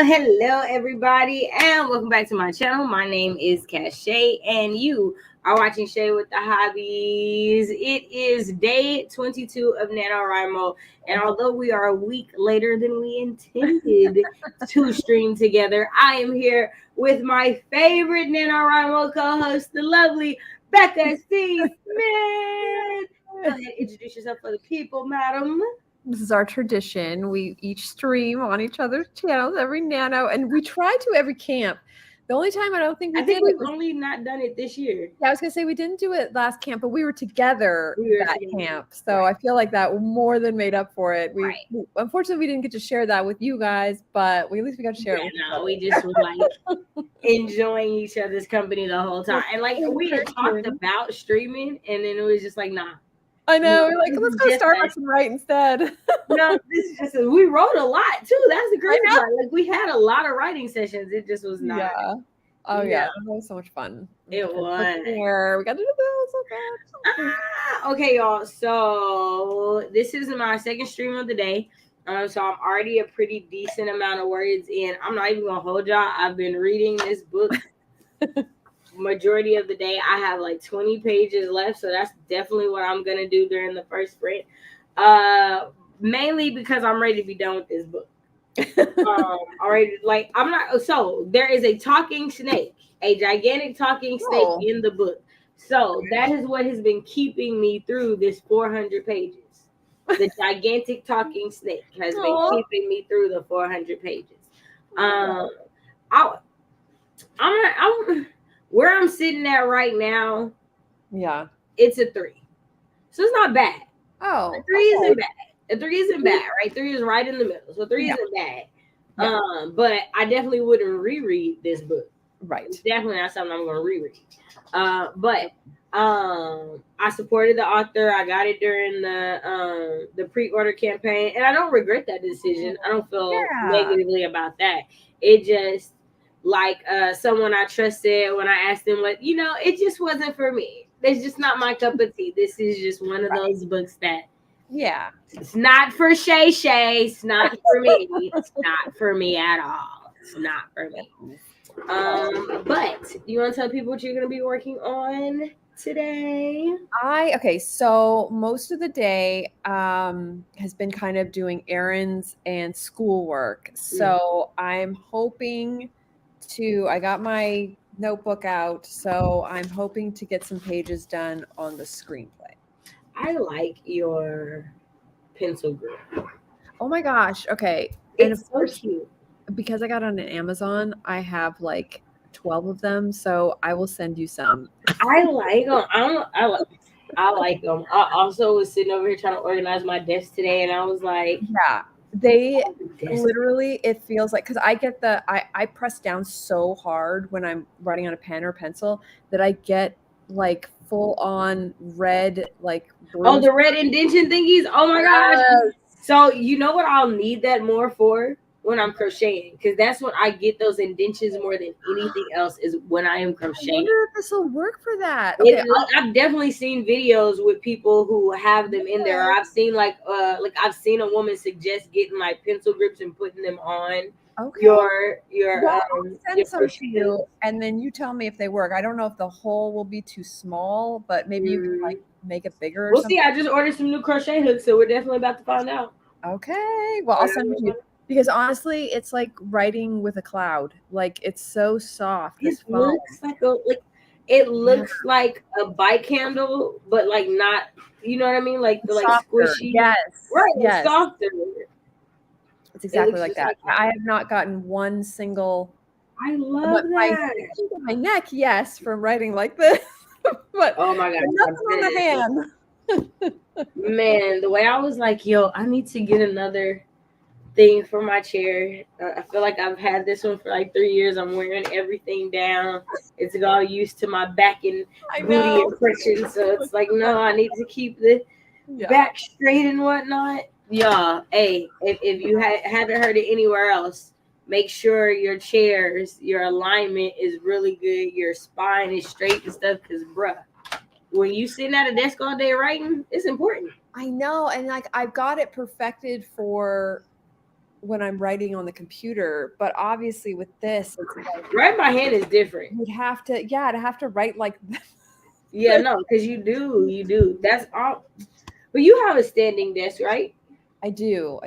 Hello, everybody, and welcome back to my channel. My name is Shay, and you are watching Shay with the Hobbies. It is day 22 of NaNoWriMo, and although we are a week later than we intended to stream together, I am here with my favorite NaNoWriMo co-host, the lovely Becca C. Smith. Go ahead, introduce yourself for the people, madam. This is our tradition. We each stream on each other's channels every nano, and we try to every camp. The only time I don't think we did we've it was only not done it this year. Yeah, I was gonna say we didn't do it last camp, but we were together that camp, so right. I feel like that more than made up for it. We Right. Unfortunately we didn't get to share that with you guys, but at least we got to share it with each other. We just were like enjoying each other's company the whole time, and like we had talked about streaming, and then it was just like, nah. I know. We're like, let's go to Starbucks and write instead. No, this is just we wrote a lot too. That's the crazy part. Like we had a lot of writing sessions. It just was not. Yeah. Oh yeah, that was so much fun. It was. We got to do that so fun. Okay, y'all. So this is my second stream of the day. So I'm already a pretty decent amount of words in. I'm not even gonna hold y'all. I've been reading this book majority of the day. I have like 20 pages left, so that's definitely what I'm gonna do during the first sprint. Mainly because I'm ready to be done with this book. Already, like I'm not. So there is a talking snake, a gigantic talking snake in the book. So that is what has been keeping me through this 400 pages. The gigantic talking snake has been keeping me through the 400 pages. I'm where I'm sitting at right now. Yeah, it's a 3, so it's not bad. Oh, a 3 isn't bad. A 3 isn't bad, right? 3 is right in the middle, so 3 isn't bad. Yeah. But I definitely wouldn't reread this book. Right, it's definitely not something I'm going to reread. But I supported the author. I got it during the pre-order campaign, and I don't regret that decision. I don't feel negatively about that. It just like someone I trusted when I asked them what, it just wasn't for me. It's just not my cup of tea. This is just one of those books that it's not for Shay. It's not for me. It's not for me at all. It's not for me. But you want to tell people what you're going to be working on today? So most of the day has been kind of doing errands and schoolwork. So I'm hoping I got my notebook out, so I'm hoping to get some pages done on the screenplay. I like your pencil grip. Oh my gosh. Okay. It's so cute. Because I got on Amazon, I have like 12 of them, so I will send you some. I like them. I like them. I also was sitting over here trying to organize my desk today, and I was like, yeah, they literally, it feels like, because I get I press down so hard when I'm writing on a pen or pencil that I get like full on red, like bruised. Oh, the red indentation thingies. Oh my gosh. So you know what I'll need that more for? When I'm crocheting, because that's when I get those indentions more than anything else, is when I am crocheting. I wonder if this will work for that. Okay, I've definitely seen videos with people who have them in there. I've seen like I've seen a woman suggest getting like pencil grips and putting them on your send some to you, and then you tell me if they work. I don't know if the hole will be too small, but maybe you can like make it bigger. We'll see. I just ordered some new crochet hooks, so we're definitely about to find out. Okay, well I'll send it to you. Because honestly, it's like writing with a cloud. Like it's so soft. It looks like a bike handle, but like not. You know what I mean? Like squishy. Yes. Right. Yes. Softer. It's exactly like that. I have not gotten one single. I love that. My neck, yes, from writing like this. But oh my god, nothing on the hand. Man, the way I was like, yo, I need to get another thing for my chair. I feel like I've had this one for like 3 years. I'm wearing everything down. It's all used to my back and booty impression. So it's like, no, I need to keep the back straight and whatnot. Yeah. Hey, if you haven't heard it anywhere else, make sure your chairs, your alignment is really good. Your spine is straight and stuff. Because, bruh, when you sitting at a desk all day writing, it's important. I know. And like I've got it perfected for when I'm writing on the computer, but obviously with this, it's like Writing by hand is different. you'd have to, yeah, to have to write like Yeah, no, because you do. That's all. But you have a standing desk, right? I do.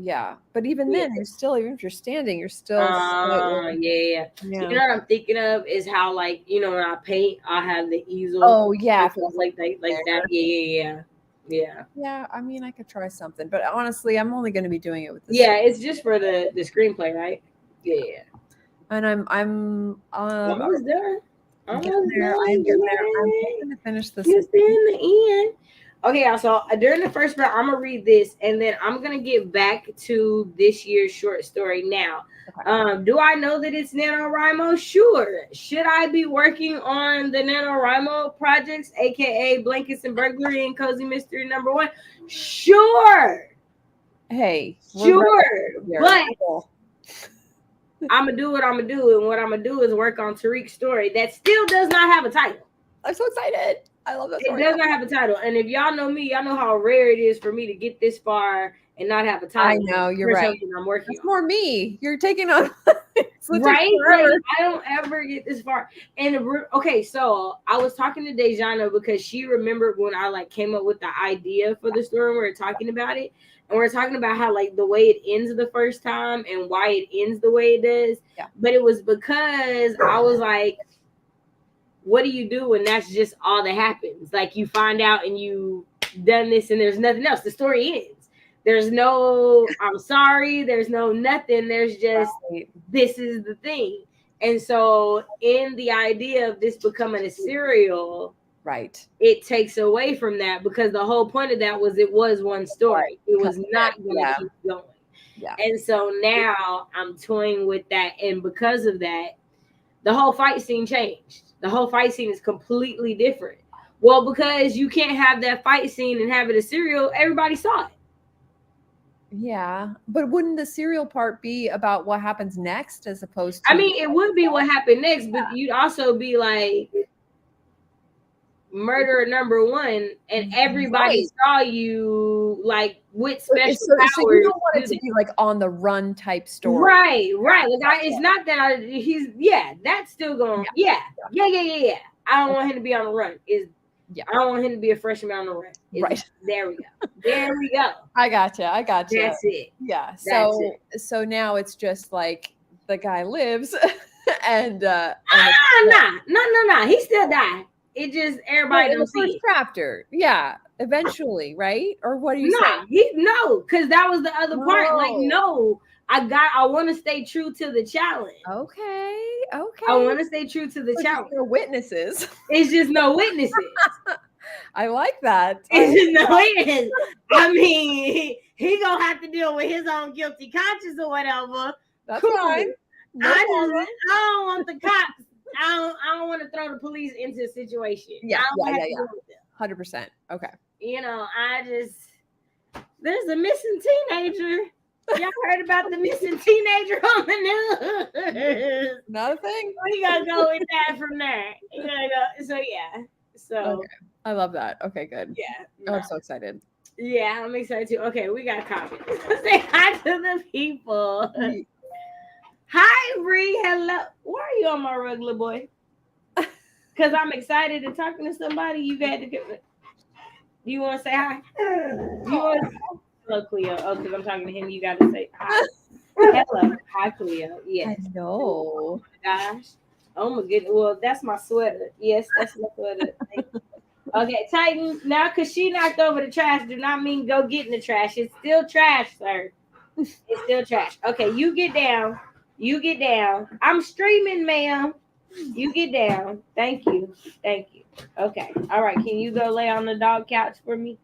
Yeah. But even then, you're still, even if you're standing, you're still yeah. You know what I'm thinking of is how, like, you know, when I paint, I have the easel. Oh yeah, like that. Yeah. Yeah, I mean, I could try something, but honestly, I'm only going to be doing it with this. Yeah, it's just for the screenplay, right? Yeah. And I'm almost done. I'm getting there. I'm hoping to finish this. Just in the end. Okay, so during the first part, I'm gonna read this, and then I'm gonna get back to this year's short story now. Okay. Do I know that it's NaNoWriMo? Sure. Should I be working on the NaNoWriMo projects, aka Blankets and Burglary and Cozy Mystery #1? Sure. Hey, sure. But I'm gonna do what I'm gonna do, and what I'm gonna do is work on Tariq's story that still does not have a title. I'm so excited. I love that story. It does not have a title, and if y'all know me, y'all know how rare it is for me to get this far and not have a title. I know, you're right. I'm working. It's more me. You're taking on right. Like, I don't ever get this far. And okay, so I was talking to Dejana because she remembered when I like came up with the idea for the story. We were talking about it, and we're talking about how like the way it ends the first time and why it ends the way it does. Yeah. But it was because I was like, what do you do when that's just all that happens? Like, you find out and you done this and there's nothing else. The story ends. There's no I'm sorry. There's no nothing. There's just this is the thing. And so in the idea of this becoming a serial, right, it takes away from that, because the whole point of that was it was one story. It was not going to keep going. Yeah. And so now I'm toying with that. And because of that, the whole fight scene changed. The whole fight scene is completely different. Well, because you can't have that fight scene and have it a serial, everybody saw it. Yeah, but wouldn't the serial part be about what happens next as opposed to? I mean, it would be what happened next, but you'd also be like murderer #1, and everybody saw you like with special powers. So you don't want it to be like on the run type story, right? Like, it's not that that's still going. Yeah. I don't want him to be on the run. I don't want him to be a freshman on the run. Right. There we go. I gotcha. That's it. Yeah. That's so now it's just like the guy lives and no. He still died. It just everybody don't see it. Chapter. Yeah. Eventually, right? Or what do you say? Because that was the other part. Like, no, I want to stay true to the challenge. Okay. I want to stay true to the challenge. No witnesses. It's just no witnesses. I like that. It's just no witnesses. I mean, he gonna have to deal with his own guilty conscience or whatever. That's fine. No I don't want the cops. I don't want to throw the police into a situation. Yeah. 100%. Okay. You know, there's a missing teenager. Y'all heard about the missing teenager on the news? Not a thing. We gotta go with that from there. You gotta go. So yeah. So okay. I love that. Okay, good. Yeah. No. I'm so excited. Yeah, I'm excited too. Okay, we got comments. Say hi to the people. Hi, Bree. Hello. Why are you on my rug, little boy? Because I'm excited to talking to somebody. You got to get. Do you want to say hi? Hello, Cleo. Oh, because I'm talking to him. You got to say hi. Hello. Hi, Cleo. Yes. I know. Oh my gosh. Oh my goodness. Well, that's my sweater. Yes, that's my sweater. Okay, Titan. Now, because she knocked over the trash, do not mean go get in the trash. It's still trash, sir. It's still trash. Okay, you get down. You get down. I'm streaming, ma'am. You get down. Thank you. Okay. All right. Can you go lay on the dog couch for me?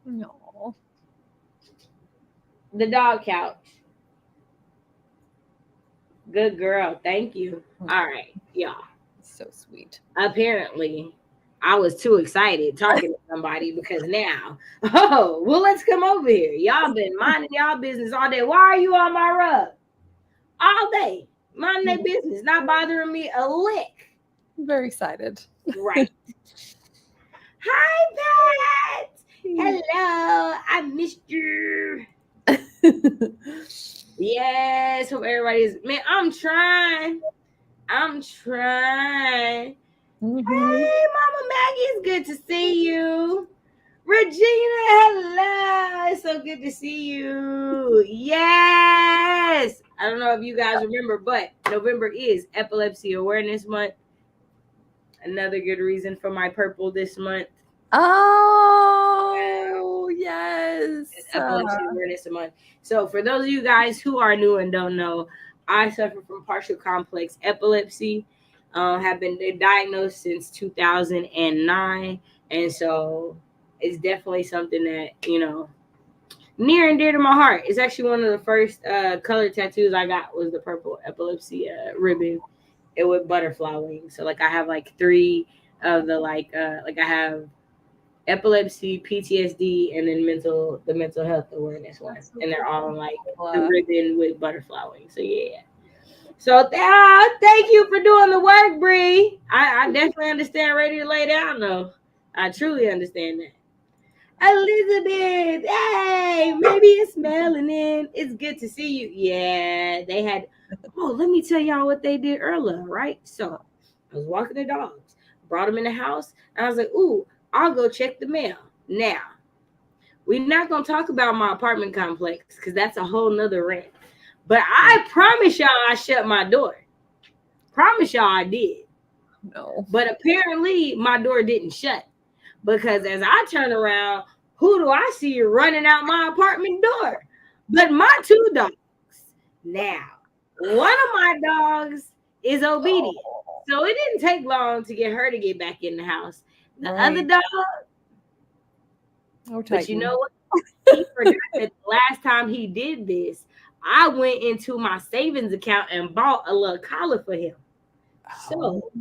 No. The dog couch. Good girl. Thank you. All right. Yeah. So sweet. Apparently, I was too excited talking to somebody because now, let's come over here. Y'all been minding y'all business all day. Why are you on my rug? All day. Minding their business. Not bothering me a lick. I'm very excited. Right. Hi, Pat. Hello. I missed you. Yes, hope everybody's, man, I'm trying. Mhm. Hey, Mama Maggie, it's good to see you. Regina, hello. It's so good to see you. Yes. I don't know if you guys remember, but November is Epilepsy Awareness Month. Another good reason for my purple this month. Oh, yes. Epilepsy Awareness Month. So for those of you guys who are new and don't know, I suffer from partial complex epilepsy. Have been diagnosed since 2009, and so it's definitely something that, you know, near and dear to my heart. It's actually one of the first color tattoos I got was the purple epilepsy ribbon. It with butterfly wings. So like I have like 3 of the like I have epilepsy, PTSD, and then the mental health awareness one, and they're all on like the ribbon with butterfly wings. So yeah. So thank you for doing the work, Bree. I definitely understand. Ready to lay down though. I truly understand that. Elizabeth, hey, maybe it's melanin. It's good to see you. Yeah, they had. Oh, let me tell y'all what they did earlier, right? So I was walking the dogs, brought them in the house, and I was like, ooh, I'll go check the mail. Now, we're not going to talk about my apartment complex because that's a whole nother rant. But I promise y'all I shut my door. Promise y'all I did. No. But apparently my door didn't shut because as I turn around, who do I see running out my apartment door? But my 2 dogs. Now, one of my dogs is obedient. So it didn't take long to get her to get back in the house. The other dog, but you know what? He forgot that the last time he did this, I went into my savings account and bought a little collar for him. So all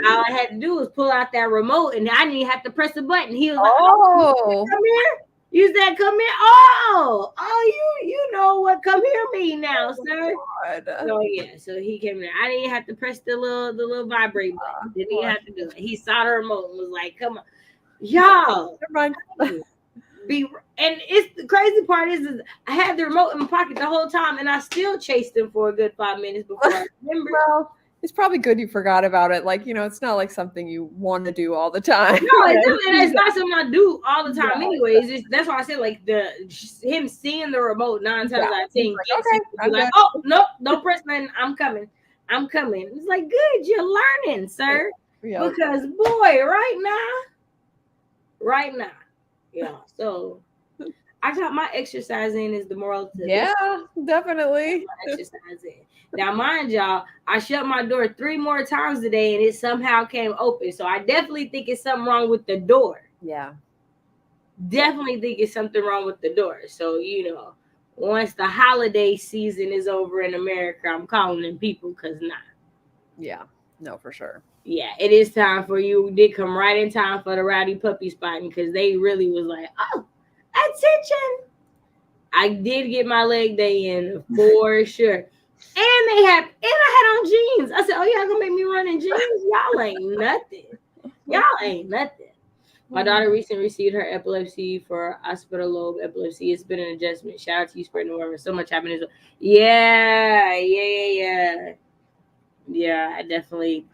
I had to do was pull out that remote, and I didn't even have to press the button. He was like, "Oh, come here." You said, "Come here." Oh, you know what? Come here, me now, sir. So yeah, so he came in. I didn't have to press the little vibrate button. Didn't even have to do it. He saw the remote and was like, "Come on, y'all." And it's the crazy part is I had the remote in my pocket the whole time, and I still chased him for a good 5 minutes before I remembered. Well, it's probably good you forgot about it. Like, you know, it's not like something you want to do all the time. No, it's not something I do all the time. Anyways, that's why I said like him seeing the remote 9 times out of 10 like, gets him to be like, oh no, don't press nothing. I'm coming. It's like, good, you're learning, sir. Yeah. Because boy, right now, yeah. So I got my exercise in is the moral to yeah, definitely. Exercise in. Now, mind y'all, I shut my door 3 more times today and it somehow came open. So I definitely think it's something wrong with the door. Yeah. Definitely think it's something wrong with the door. So, you know, once the holiday season is over in America, I'm calling them people because Yeah, no, for sure. Yeah, it is time for you. We did come right in time for the rowdy puppy spotting because they really was like, oh, attention. I did get my leg day in for sure. And I had on jeans. I said, oh, y'all gonna make me run in jeans? Y'all ain't nothing. My daughter recently received her epilepsy for occipital lobe epilepsy. It's been an adjustment. Shout out to you, spreading the word. So much happiness. Yeah. Yeah, I definitely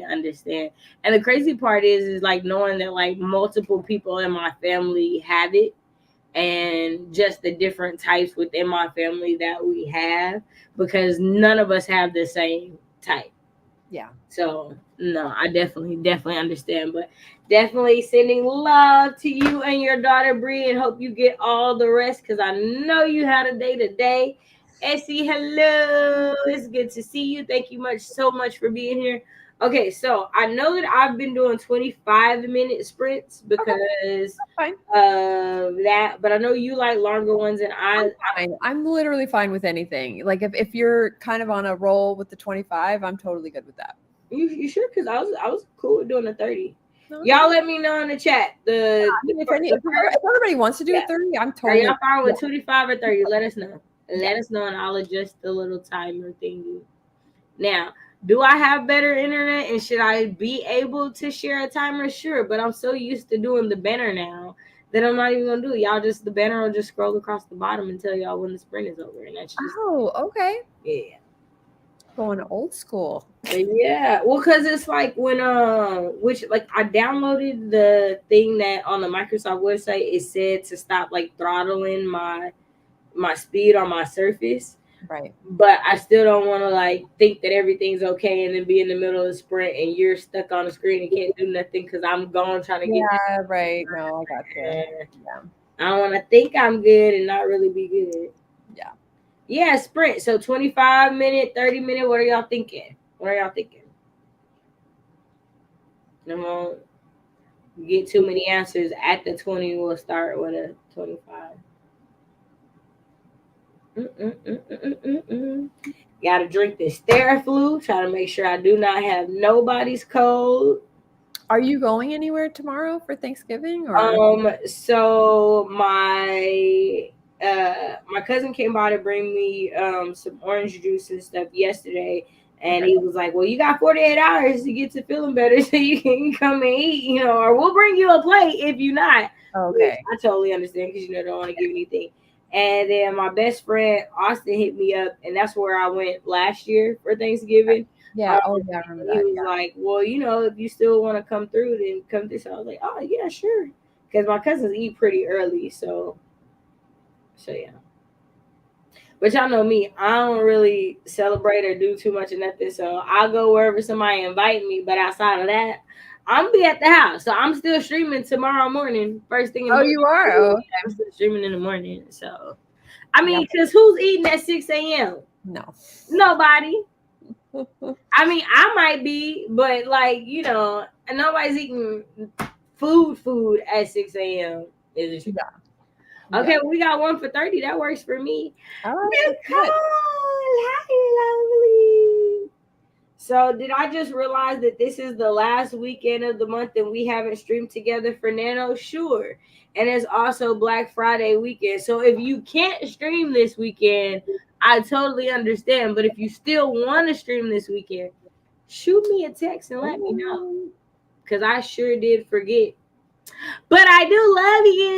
understand. And the crazy part is like knowing that like multiple people in my family have it. And just the different types within my family that we have, because none of us have the same type. Yeah. So no, I definitely understand, but definitely sending love to you and your daughter Bree, and hope you get all the rest because I know you had a day today. Essie, hello. It's good to see you. Thank you so much for being here. Okay, so I know that I've been doing 25-minute sprints because of that, but I know you like longer ones, and I'm literally fine with anything. Like if you're kind of on a roll with the 25, I'm totally good with that. You sure? Because I was cool with doing the 30. Okay. Y'all let me know in the chat. If everybody wants to do a 30, I'm totally. Are y'all fine with 25 or 30? Let us know. Let us know, and I'll adjust the little timer thingy. Now, do I have better internet, and should I be able to share a timer? Sure, but I'm so used to doing the banner now then I'm not even gonna do it. Y'all the banner will just scroll across the bottom and tell y'all when the sprint is over, and that's just okay. Yeah. Going old school. Yeah, well, because it's like when I downloaded the thing that on the Microsoft website it said to stop like throttling my speed on my Surface. Right. But I still don't want to like think that everything's okay and then be in the middle of the sprint and you're stuck on the screen and can't do nothing because I'm gone trying to get. Yeah, right. No, I got you. Yeah. I don't want to think I'm good and not really be good. Yeah. Yeah, sprint. So 25-minute, 30-minute. What are y'all thinking? No more. Get too many answers at the 20. We'll start with a 25. Gotta drink this Theraflu. Try to make sure I do not have nobody's cold. Are you going anywhere tomorrow for Thanksgiving? Or so my cousin came by to bring me some orange juice and stuff yesterday, and he was like, "Well, you got 48 hours to get to feeling better, so you can come and eat, or we'll bring you a plate if you're not." Okay. Which I totally understand because don't want to give anything. And then my best friend Austin hit me up, and that's where I went last year for Thanksgiving. Yeah. I remember that. He was like, "Well, if you still want to come through, then come through." So I was like, "Oh yeah, sure," because my cousins eat pretty early, so yeah. But y'all know me, I don't really celebrate or do too much of nothing, so I'll go wherever somebody invite me. But outside of that, I'm be at the house, so I'm still streaming tomorrow morning, first thing in the morning. You are? Oh, okay. I'm still streaming in the morning, so I mean, because who's eating at 6 a.m.? No, nobody. I mean, I might be, but nobody's eating food at 6 a.m. Is it? Yeah. Okay, we got one for 30. That works for me. Nicole, hi, lovely. So, did I just realize that this is the last weekend of the month and we haven't streamed together for Nano? Sure. And it's also Black Friday weekend. So, if you can't stream this weekend, I totally understand. But if you still want to stream this weekend, shoot me a text and let me know. Because I sure did forget. But I do love you.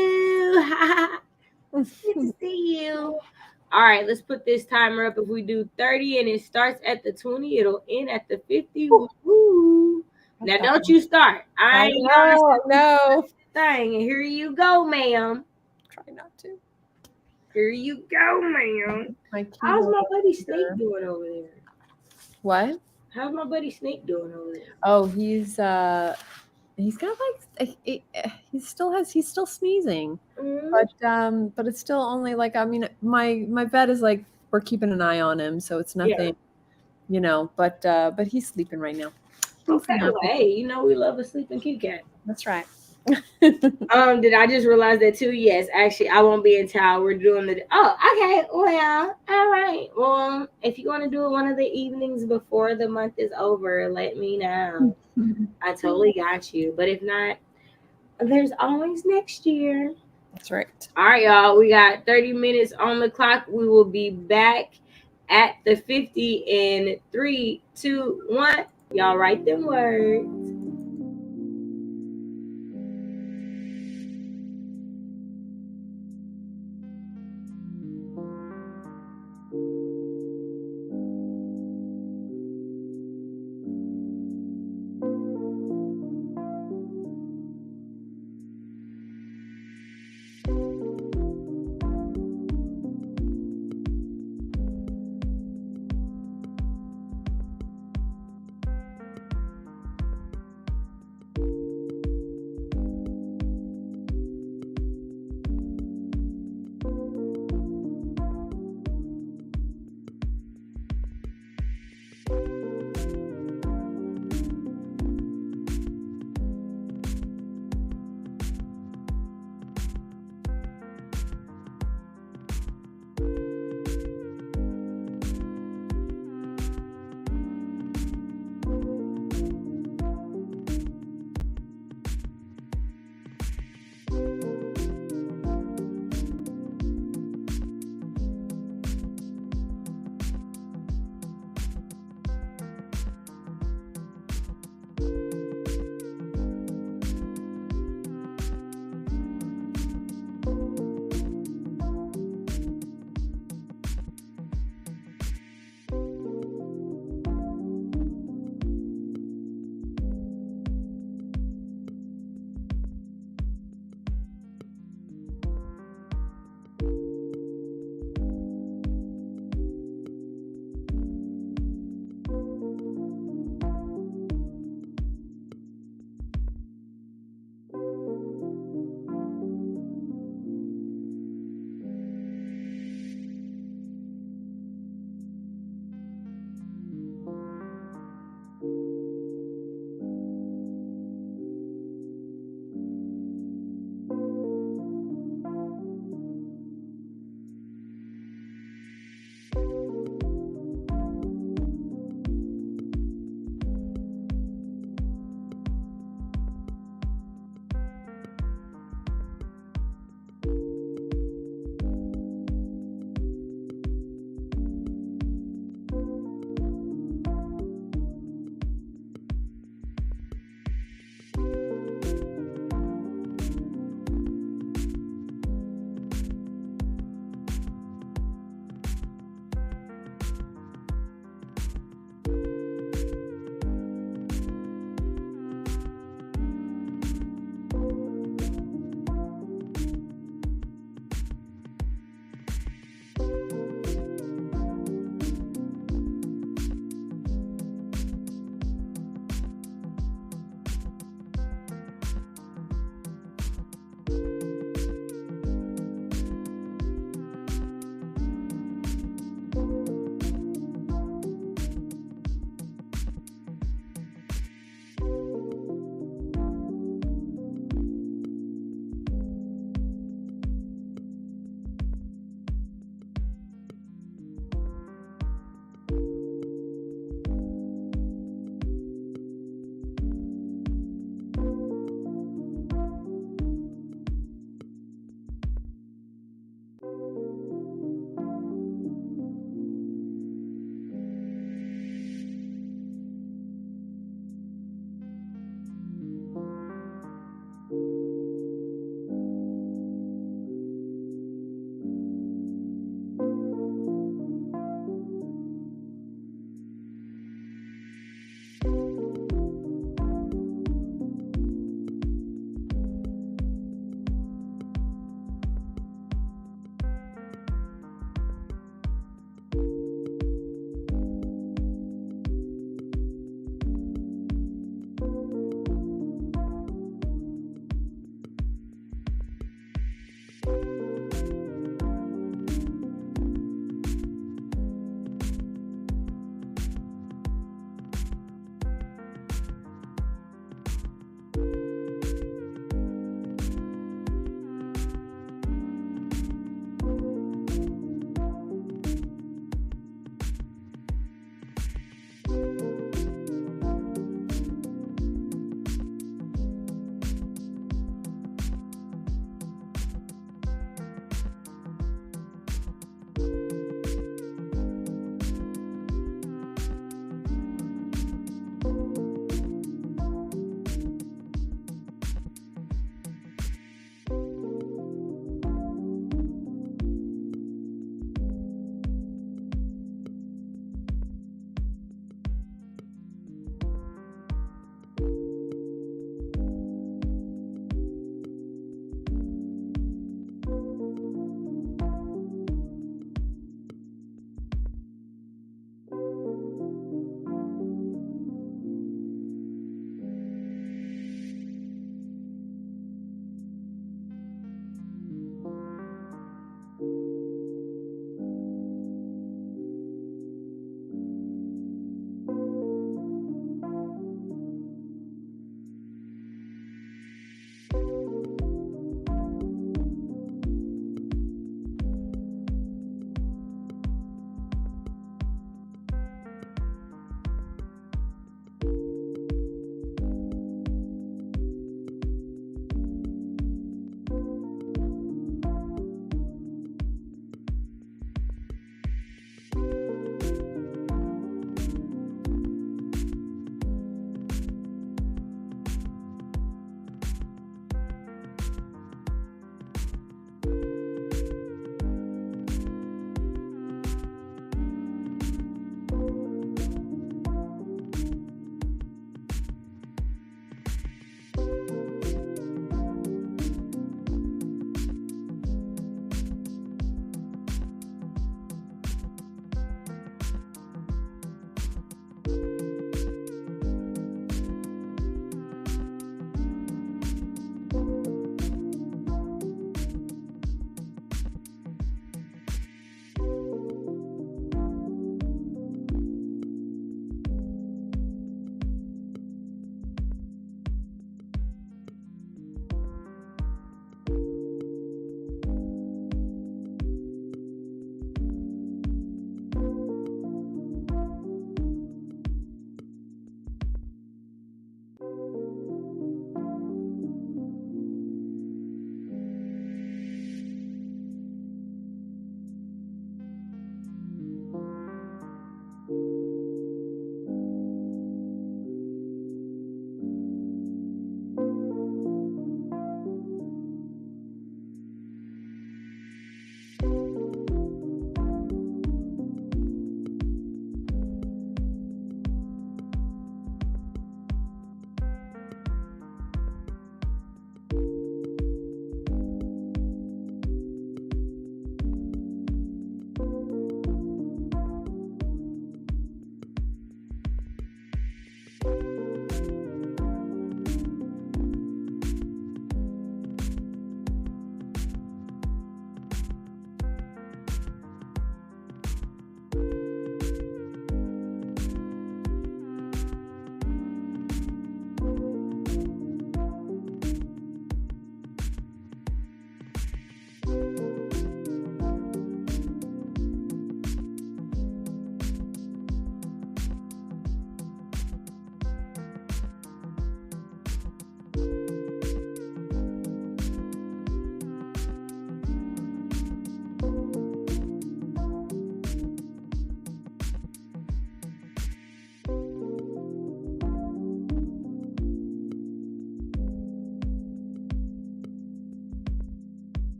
Good to see you. All right, let's put this timer up. If we do 30 and it starts at the 20, it'll end at the 50. Woo. Now, don't you start. I ain't no thing. And here you go, ma'am. Try not to. Here you go, ma'am. How's my buddy Snake doing over there? What? How's my buddy Snake doing over there? Oh, he's got he's still sneezing, but it's still only my vet is like, we're keeping an eye on him, so it's nothing, but he's sleeping right now. Okay, well, hey, we love a sleeping kitty cat. That's right. Did I just realize that too? Yes, actually, I won't be in town. We're doing okay. Well, all right. Well, if you want to do it one of the evenings before the month is over, let me know. I totally got you. But if not, there's always next year. That's right. All right, y'all. We got 30 minutes on the clock. We will be back at the 50 in 3, 2, 1. Y'all write them words.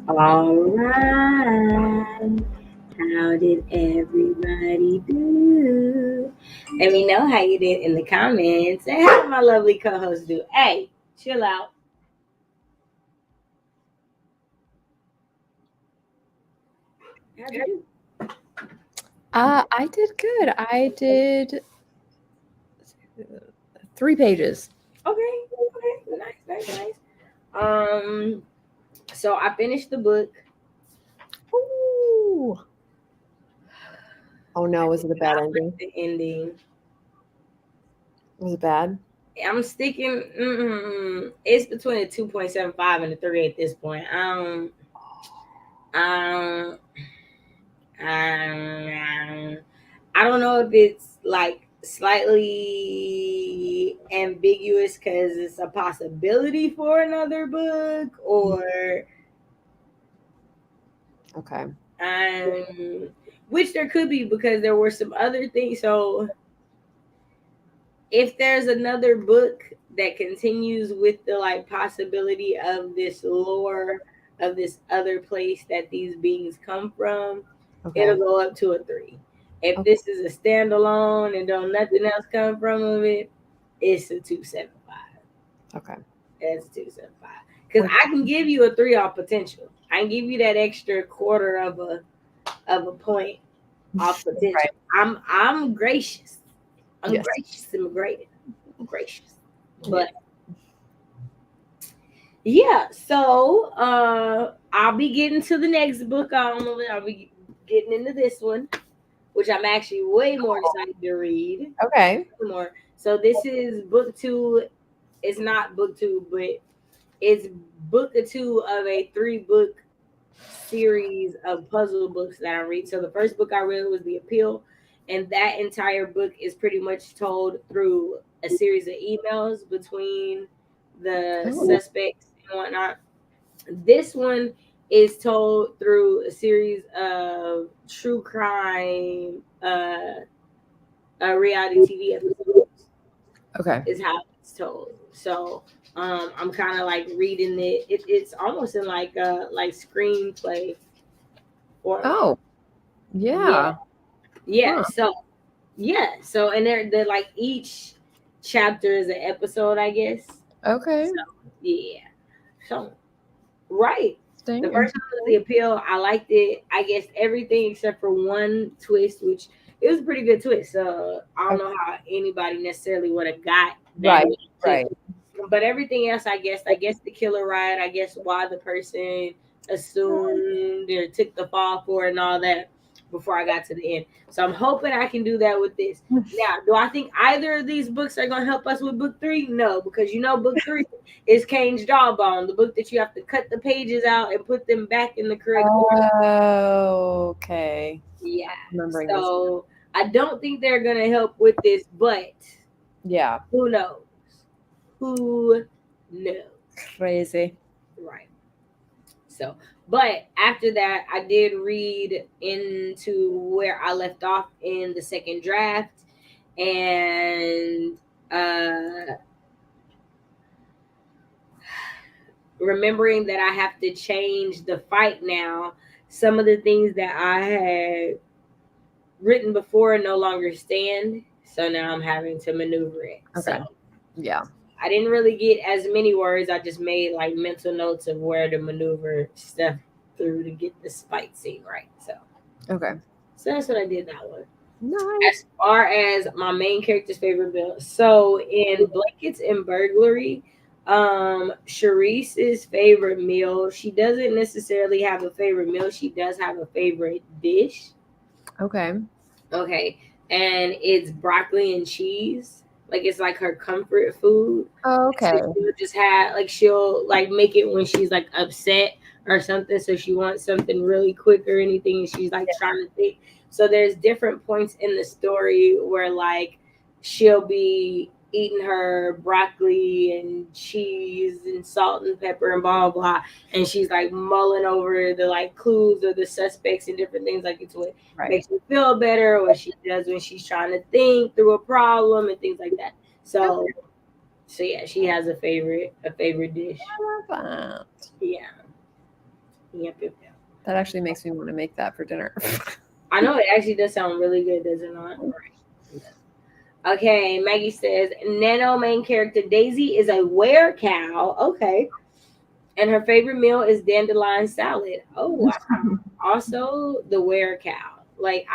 All right. How did everybody do? Let me know how you did in the comments. And how did my lovely co-host do? Hey, chill out. How'd you do? I did good. I did 3 pages. Okay. Nice. So I finished the book. Ooh. Oh no, was it a bad ending? The ending. Was it bad? I'm sticking. It's between a 2.75 and a 3 at this point. Um, I don't know if it's like slightly ambiguous because it's a possibility for another book, or Okay. which there could be because there were some other things. So if there's another book that continues with the like possibility of this lore of this other place that these beings come from, it'll go up to a 3. If this is a standalone and don't nothing else come from it, it's a 2.75. Okay. That's a 2.75. Because I can give you a 3 off potential. I can give you that extra quarter of a point off potential. Right. I'm gracious. I'm gracious and gracious. But yeah, so I'll be getting to the next book. I'll be getting into this one, which I'm actually way more excited to read. Okay. More. So this is book 2. It's not book 2, but it's book 2 of a 3-book series of puzzle books that I read. So the first book I read was The Appeal, and that entire book is pretty much told through a series of emails between the suspects and whatnot. This one is told through a series of true crime reality TV episodes. Okay. Is how it's told. So I'm kind of like reading it. It's almost in like a screenplay format. Oh, yeah. Yeah. So and they're like each chapter is an episode, I guess. Okay. So, yeah. So right. The first one was The Appeal. I liked it. I guess everything except for one twist, which it was a pretty good twist. So I don't know how anybody necessarily would have got that. Right. But everything else, I guess the killer right. I guess why the person assumed or took the fall for it and all that before I got to the end. So I'm hoping I can do that with this. Now, do I think either of these books are going to help us with book 3? No, because book 3 is Kane's Jawbone, the book that you have to cut the pages out and put them back in the correct order. Oh, okay. Yeah. So I don't think they're going to help with this, but yeah, who knows? Who knows? Crazy. Right. So, but after that, I did read into where I left off in the second draft, and remembering that I have to change the fight now. Some of the things that I had written before no longer stand, so now I'm having to maneuver it. Okay. So, yeah. I didn't really get as many words. I just made like mental notes of where to maneuver stuff through to get this fight scene right. So okay. So that's what I did that one. Nice. As far as my main character's favorite bill. So in Blankets and Burglary, Sharice's favorite meal, she doesn't necessarily have a favorite meal. She does have a favorite dish. Okay. Okay. And it's broccoli and cheese. Like it's like her comfort food. Oh, okay. So she'll just have she'll make it when she's like upset or something. So she wants something really quick or anything, and she's like trying to think. So there's different points in the story where she'll be eating her broccoli and cheese and salt and pepper and blah blah, and she's like mulling over the clues or the suspects and different things. It's what makes her feel better, or what she does when she's trying to think through a problem and things like that. So yeah, she has a favorite dish. I love that. Yeah. Yep. That actually makes me want to make that for dinner. I know it actually does sound really good, does it not? Right. Okay, Maggie says Nano main character Daisy is a were-cow. Okay. And her favorite meal is dandelion salad. Oh wow. Also the were-cow. Like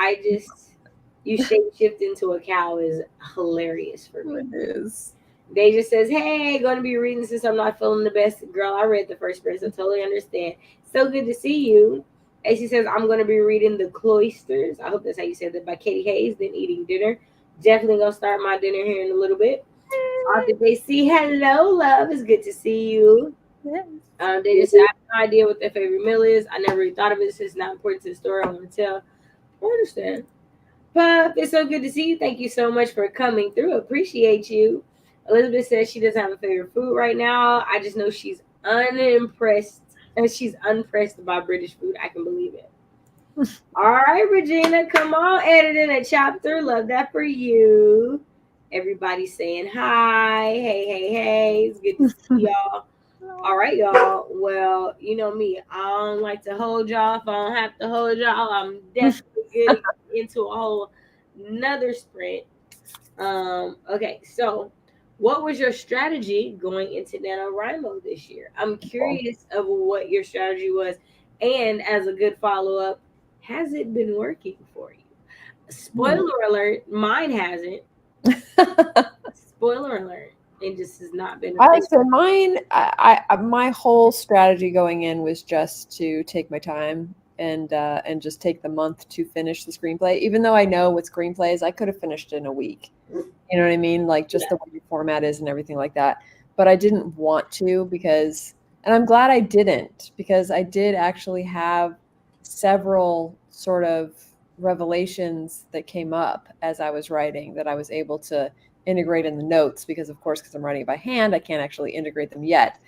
you shape shift into a cow is hilarious for me. It is. Deja says, hey, going to be reading since I'm not feeling the best. Girl, I read the first verse. I totally understand. So good to see you. And she says, I'm going to be reading The Cloisters. I hope that's how you said that, by Katie Hayes, then eating dinner. Definitely going to start my dinner here in a little bit. Did they see? Hello, love. It's good to see you. Yes. They just said, I have no idea what their favorite meal is. I never really thought of it. It's not important to the story. I want to tell. I understand. Pup, it's so good to see you. Thank you so much for coming through. Appreciate you. Elizabeth says she doesn't have a favorite food right now. I just know she's unimpressed and she's unpressed by British food. I can believe it. All right, Regina, come on, edit in a chapter. Love that for you. Everybody's saying hi. Hey. It's good to see y'all. All right, y'all. Well, you know me. I don't like to hold y'all if I don't have to hold y'all. I'm definitely getting into a whole another sprint. Okay, so what was your strategy going into NaNoWriMo this year? I'm curious of what your strategy was. And as a good follow-up, has it been working for you? Spoiler alert, mine hasn't. Spoiler alert. It just has not been. I said mine. My whole strategy going in was just to take my time and just take the month to finish the screenplay. Even though I know with screenplays, I could have finished in a week. You know what I mean? Like just the way the format is and everything like that. But I didn't want to because, and I'm glad I didn't, because I did actually have several sort of revelations that came up as I was writing that I was able to integrate in the notes because, of course, because I'm writing by hand, I can't actually integrate them yet,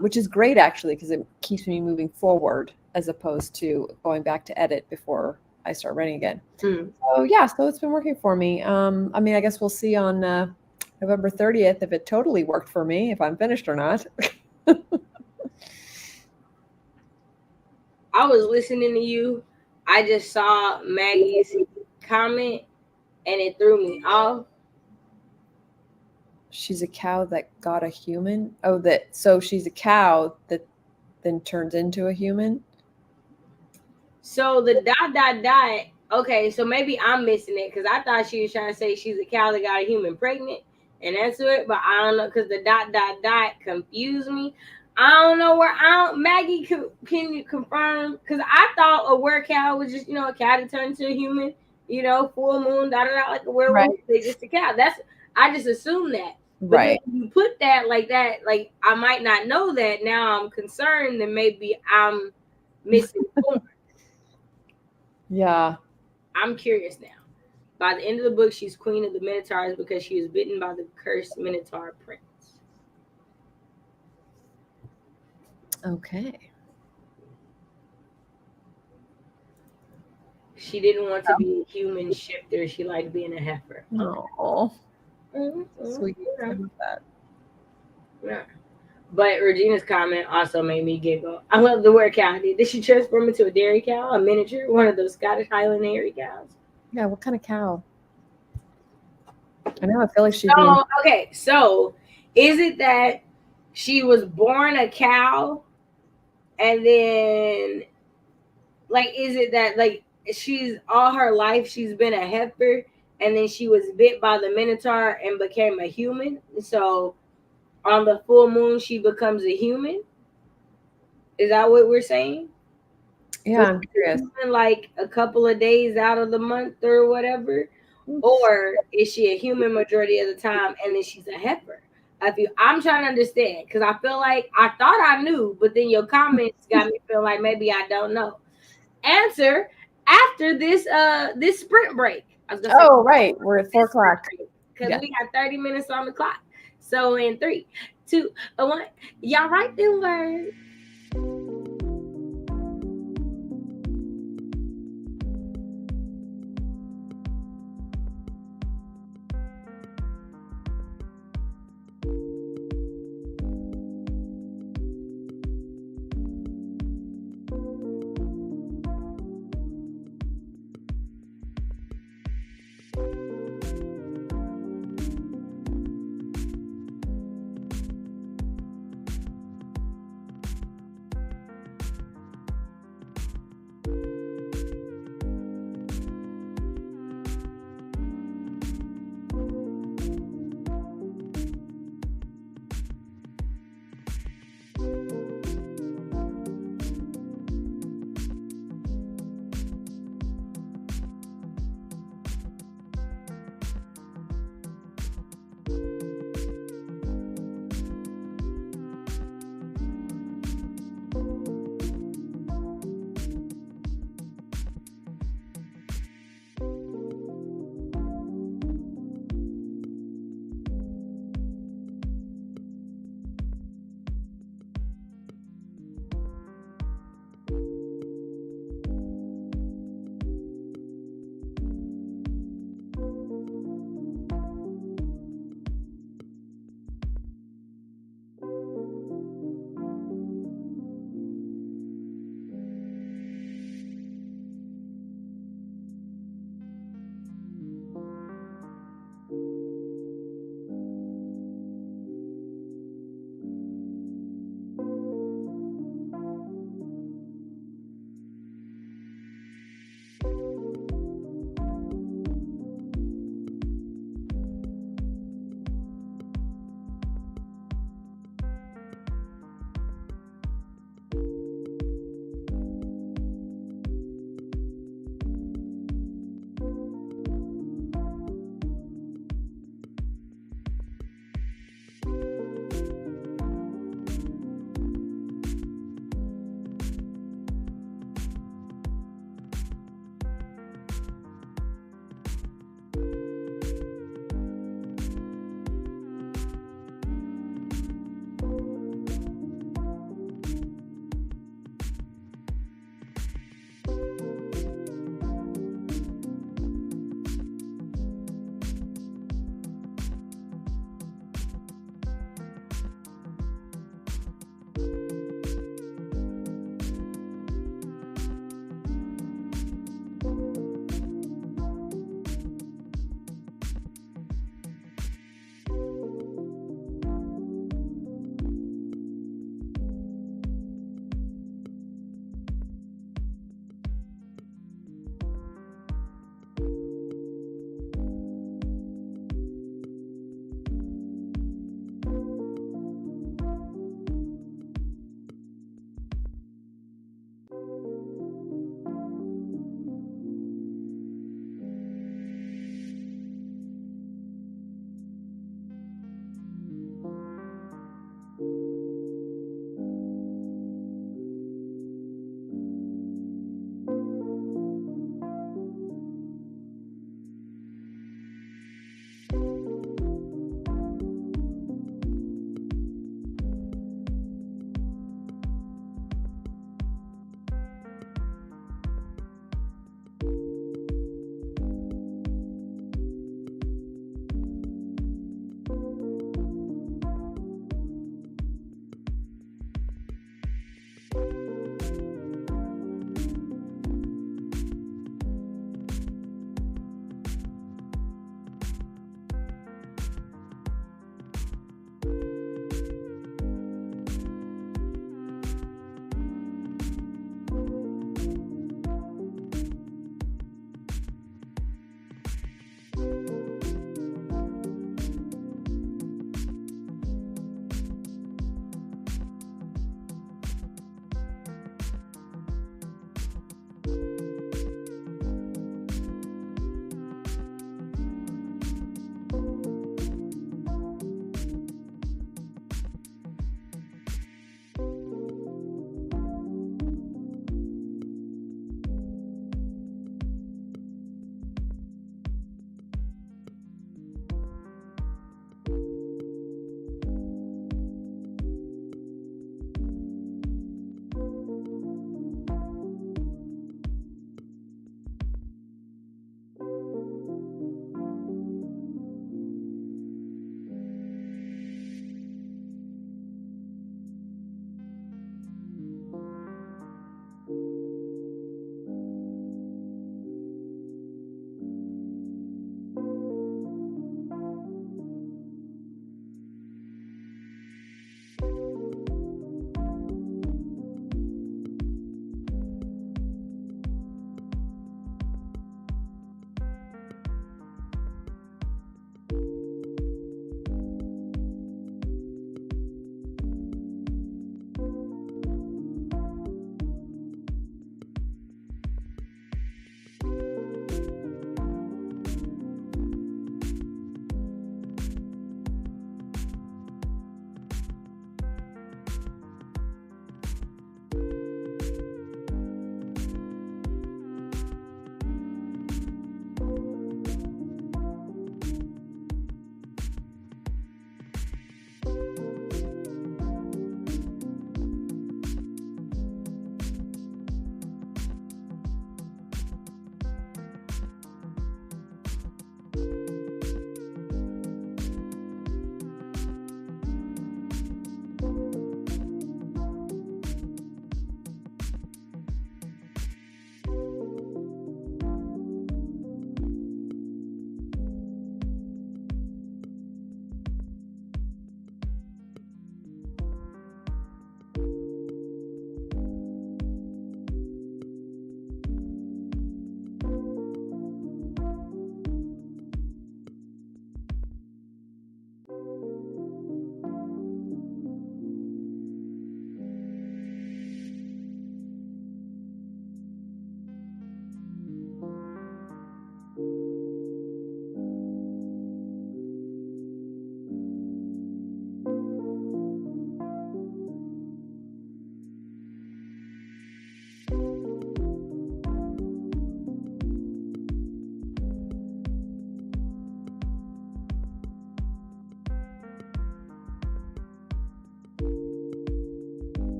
which is great actually because it keeps me moving forward as opposed to going back to edit before I start writing again. So yeah, so it's been working for me. I mean, I guess we'll see on November 30th if it totally worked for me, if I'm finished or not. I was listening to you. I just saw Maggie's comment and it threw me off. She's a cow that got a human. Oh, so she's a cow that then turns into a human. So the ... Okay, so maybe I'm missing it because I thought she was trying to say she's a cow that got a human pregnant and that's it. But I don't know because the ... confused me. I don't know where Maggie, can you confirm? Because I thought a were cow was just, a cow that turned into a human, full moon, like a werewolf. Right. They just a cow. I just assumed that. But right. Then you put that like that, like I might not know that. Now I'm concerned that maybe I'm misinformed. Yeah. I'm curious now. By the end of the book, she's queen of the Minotaurs because she was bitten by the cursed Minotaur prince. Okay. She didn't want to be a human shifter. She liked being a heifer. Oh, sweet. I love that. Yeah. But Regina's comment also made me giggle. I love the word cow. Did she transform into a dairy cow, a miniature, one of those Scottish Highland hairy cows? Yeah, what kind of cow? I know, I feel like she's okay, so is it that she was born a cow and then is it that she's all her life she's been a heifer and then she was bit by the Minotaur and became a human? So on the full moon she becomes a human? Is that what we're saying? Yeah, I'm curious. Like a couple of days out of the month or whatever? Or is she a human majority of the time and then she's a heifer? I'm trying to understand because I feel like I thought I knew, but then your comments got me feel like maybe I don't know. Answer after this sprint break. I was gonna say, right, we're at 4:00 because we got 30 minutes on the clock. So in 3, 2, 1, y'all write them words.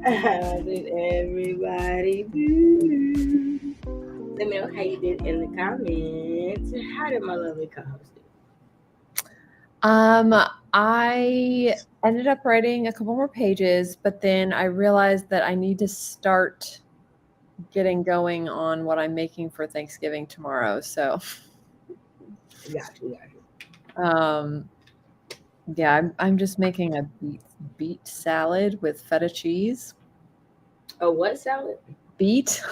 How did everybody do? Let me know how you did in the comments. How did my lovely co-host do? I ended up writing a couple more pages, but then I realized that I need to start getting going on what I'm making for Thanksgiving tomorrow. So, Got you. Yeah, I'm just making a beet salad with feta cheese. A what salad? Beet.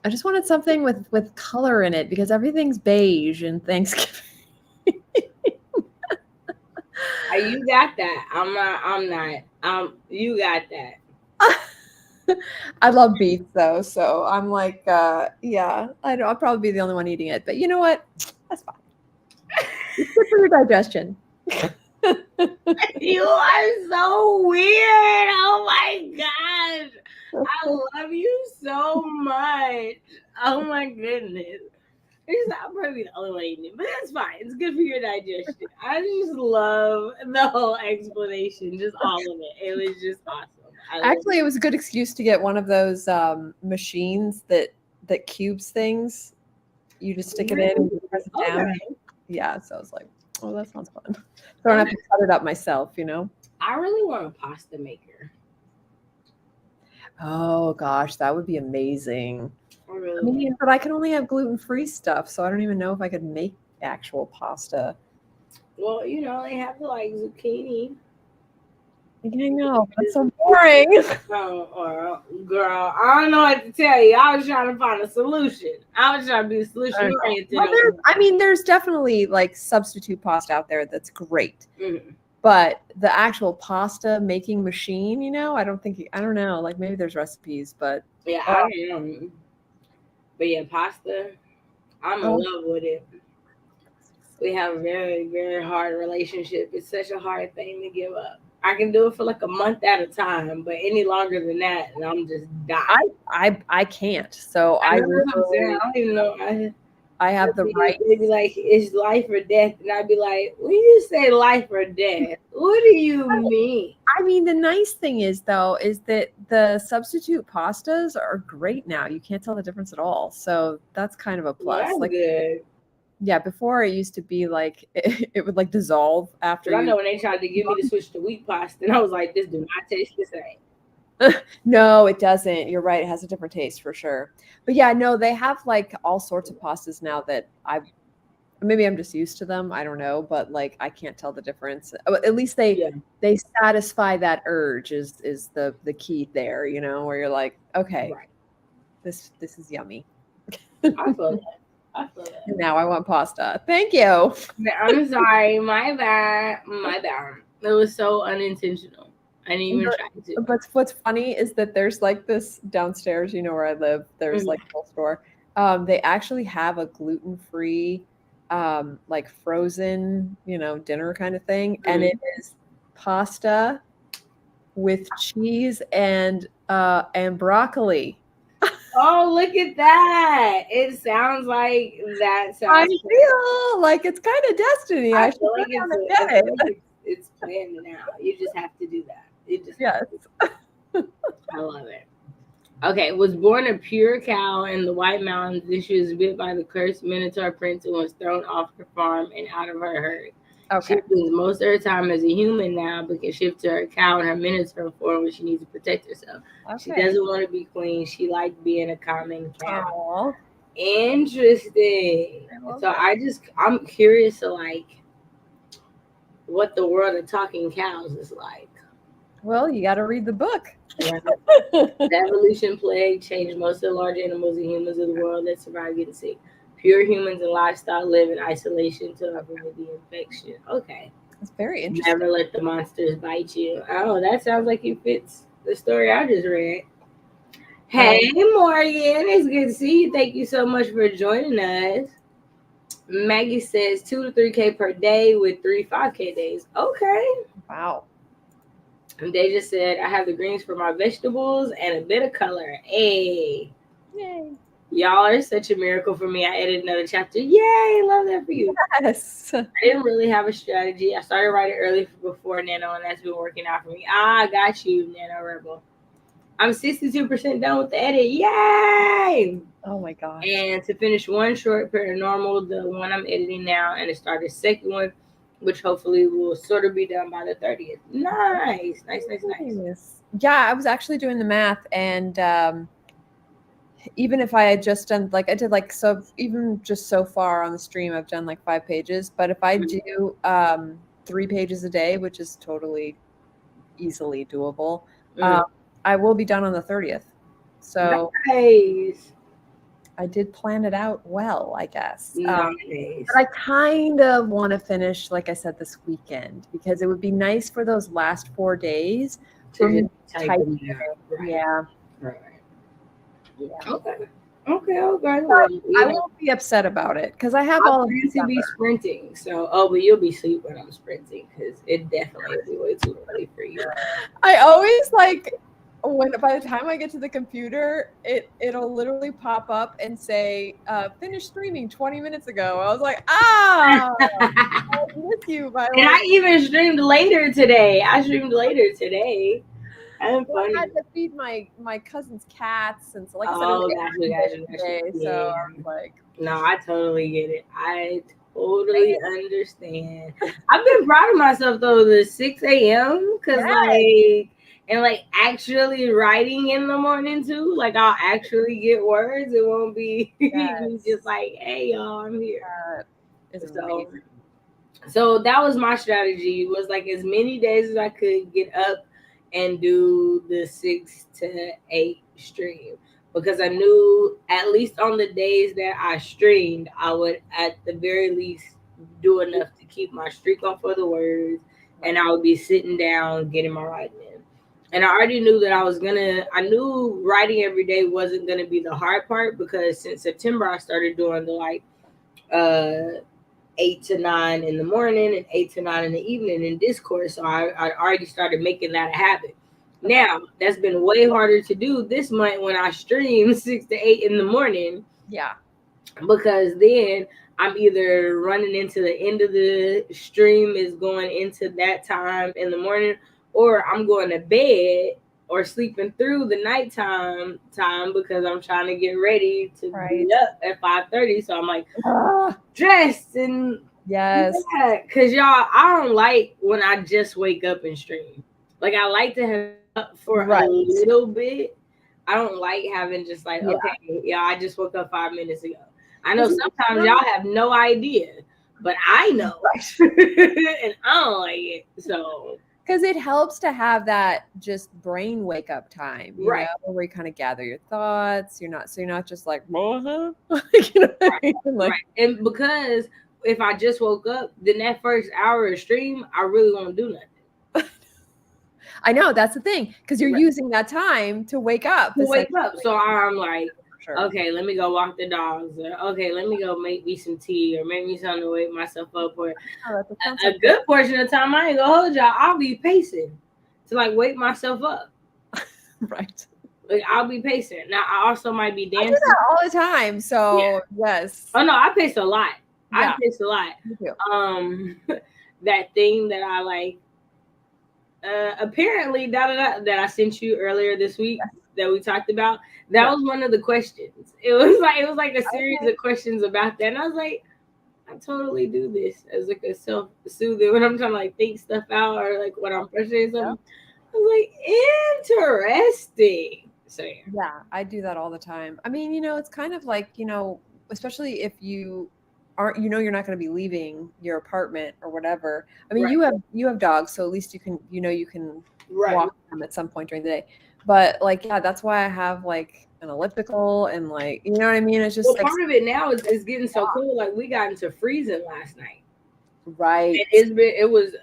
I just wanted something with color in it because everything's beige in Thanksgiving. You got that. I'm not. You got that. I love beets though, so I'm like, yeah, I'll probably be the only one eating it. But you know what? That's fine. It's good for your digestion. You are so weird. Oh my gosh. I love you so much. Oh my goodness. I'm probably the only one eating it, but that's fine. It's good for your digestion. I just love the whole explanation, just all of it. It was just awesome. Actually, it was a good excuse to get one of those machines that cubes things. You just stick it in and press it down. Okay. Yeah, so I was like, oh, that sounds fun. So I don't have to cut it up myself, you know? I really want a pasta maker. Oh, gosh, that would be amazing. I mean, but I can only have gluten-free stuff, so I don't even know if I could make actual pasta. Well, you know, they have like zucchini. I know, that's so boring. Oh, girl, I don't know what to tell you. I was trying to find a solution. I was trying to be a solution oriented. Well, there's definitely like substitute pasta out there that's great. Mm-hmm. But the actual pasta making machine, you know, I don't know. Like maybe there's recipes, but yeah, I don't know. But yeah, pasta, I'm in love with it. We have a very, very hard relationship. It's such a hard thing to give up. I can do it for like a month at a time, but any longer than that, and I'm just dying. I can't. So I don't even know. I have the right. They'd be like, "It's life or death," and I'd be like, "When you say life or death, what do you mean?" I mean, the nice thing is though, is that the substitute pastas are great now. You can't tell the difference at all. So that's kind of a plus. Well, that's good. Yeah, before it used to be like it would like dissolve after. I know when they tried to get me to switch to wheat pasta, and I was like, "This does not taste the same." No, it doesn't. You're right. It has a different taste for sure. But yeah, no, they have like all sorts of pastas now that maybe I'm just used to them. I don't know, but like I can't tell the difference. At least they satisfy that urge is the key there, you know, where you're like, okay, right. This is yummy. I feel that. And now I want pasta. Thank you. I'm sorry. My bad. It was so unintentional. I didn't even try to. But what's funny is that there's like this downstairs, you know, where I live, there's like a whole store. They actually have a gluten-free, like frozen, you know, dinner kind of thing. Mm-hmm. And it is pasta with cheese and broccoli. Oh, look at that. It sounds like that sounds I feel like it's kind of destiny. I feel like it's planned now. You just have to do that. Yes. I love it. Okay, was born a pure cow in the White Mountains, and she was bit by the cursed Minotaur prince and was thrown off her farm and out of her herd. Okay. She spends most of her time as a human now, but can shift to her cow and her Minotaur form when she needs to protect herself. Okay. She doesn't want to be queen. She likes being a common cow. Aww. Interesting. So I'm curious to like what the world of talking cows is like. Well, you got to read the book. Yeah. The evolution plague changed most of the large animals and humans of the world that survived getting sick. Pure humans and livestock live in isolation to avoid the infection. Okay. That's very interesting. Never let the monsters bite you. Oh, that sounds like it fits the story I just read. Hey, Morgan. It's good to see you. Thank you so much for joining us. Maggie says 2 to 3K per day with 3 5K days. Okay. Wow. And they just said, I have the greens for my vegetables and a bit of color. Hey. Yay. Y'all are such a miracle for me. I edited another chapter. Yay! Love that for you. Yes. I didn't really have a strategy. I started writing early before Nano, and that's been working out for me. I got you, NaNoWriMo. I'm 62% done with the edit. Yay! Oh my gosh. And to finish one short paranormal, the one I'm editing now, and to start a second one, which hopefully will sort of be done by the 30th. Nice. Yeah, I was actually doing the math, and even if I had just done like I did like so even just so far on the stream I've done like 5 pages, but if I do 3 pages a day, which is totally easily doable, I will be done on the 30th. So nice. I did plan it out well, I guess. Nice. But I kind of want to finish, like I said, this weekend, because it would be nice for those last 4 days for me to type it. Right. Yeah. Right. Yeah. Okay. I won't be upset about it because I have all of you to be sprinting. So, but you'll be asleep when I'm sprinting because it definitely will be way too early for you. I always like when by the time I get to the computer, it'll literally pop up and say, "Finished streaming 20 minutes ago." I was like, I miss you. By the way. I even streamed later today. I had to feed my cousin's cats, and so like I said, so I was like, no, I totally get it. I totally understand. I've been proud of myself though, the 6 a.m. because like actually writing in the morning too. Like I'll actually get words. It won't be just like, hey y'all, I'm here. So that was my strategy. Was like as many days as I could get up and do the 6 to 8 stream, because I knew at least on the days that I streamed, I would at the very least do enough to keep my streak on for the words, and I would be sitting down getting my writing in. And I already knew that I knew writing every day wasn't gonna be the hard part, because since September I started doing the like 8 to 9 in the morning and 8 to 9 in the evening in Discord. So I already started making that a habit. Now, that's been way harder to do this month when I stream 6 to 8 in the morning. Yeah. Because then I'm either running into the end of the stream is going into that time in the morning, or I'm going to bed or sleeping through the nighttime time because I'm trying to get ready to be up at 5:30. So I'm like dressed and because y'all, I don't like when I just wake up and stream. Like I like to have up for a little bit. I don't like having just like I just woke up 5 minutes ago. I know sometimes y'all have no idea, but I know, and I don't like it. So. Because it helps to have that just brain wake up time, you know, where you kind of gather your thoughts. You're not just like, you know what I mean? Like, and because if I just woke up, then that first hour of stream, I really won't do nothing. I know, that's the thing, because you're using that time to wake up. So I'm like, okay, let me go walk the dogs, or okay, let me go make me some tea, or make me something to wake myself up. Or a good portion of the time, I ain't gonna hold y'all, I'll be pacing to like wake myself up. Right. Like I'll be pacing. Now I also might be dancing. I do that all the time. So yes. Oh no, I pace a lot. Yeah. I pace a lot. Me too. That thing that I like. Apparently, that I sent you earlier this week that we talked about. That was one of the questions. It was like a series of questions about that, and I was like, I totally do this as like a self-soothing when I'm trying to like think stuff out, or like when I'm frustrated something. I was like, interesting. So yeah, I do that all the time. I mean, you know, it's kind of like, you know, especially if you aren't, you know, you're not going to be leaving your apartment or whatever. I mean, you have dogs, so at least you can, you know, you can walk them at some point during the day. But like, yeah, that's why I have like an elliptical and like, you know what I mean? It's just part of it now is getting so cool. Like we got into freezing last night. Right. And it was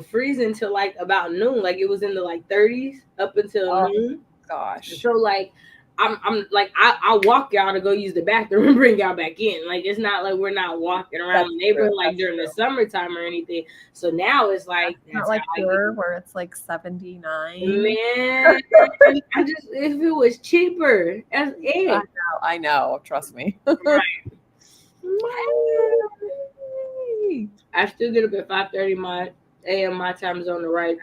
freezing till like about noon. Like it was in the like 30s up until noon. Gosh. So like I'm like I walk y'all to go use the bathroom and bring y'all back in. Like it's not like we're not walking around the neighborhood like during the summertime or anything. So now it's like that's not like here where it's like 79. Man, I just if it was cheaper, that's it. I know. Trust me. Right. I still get up at 5:30 a.m. my time zone to write.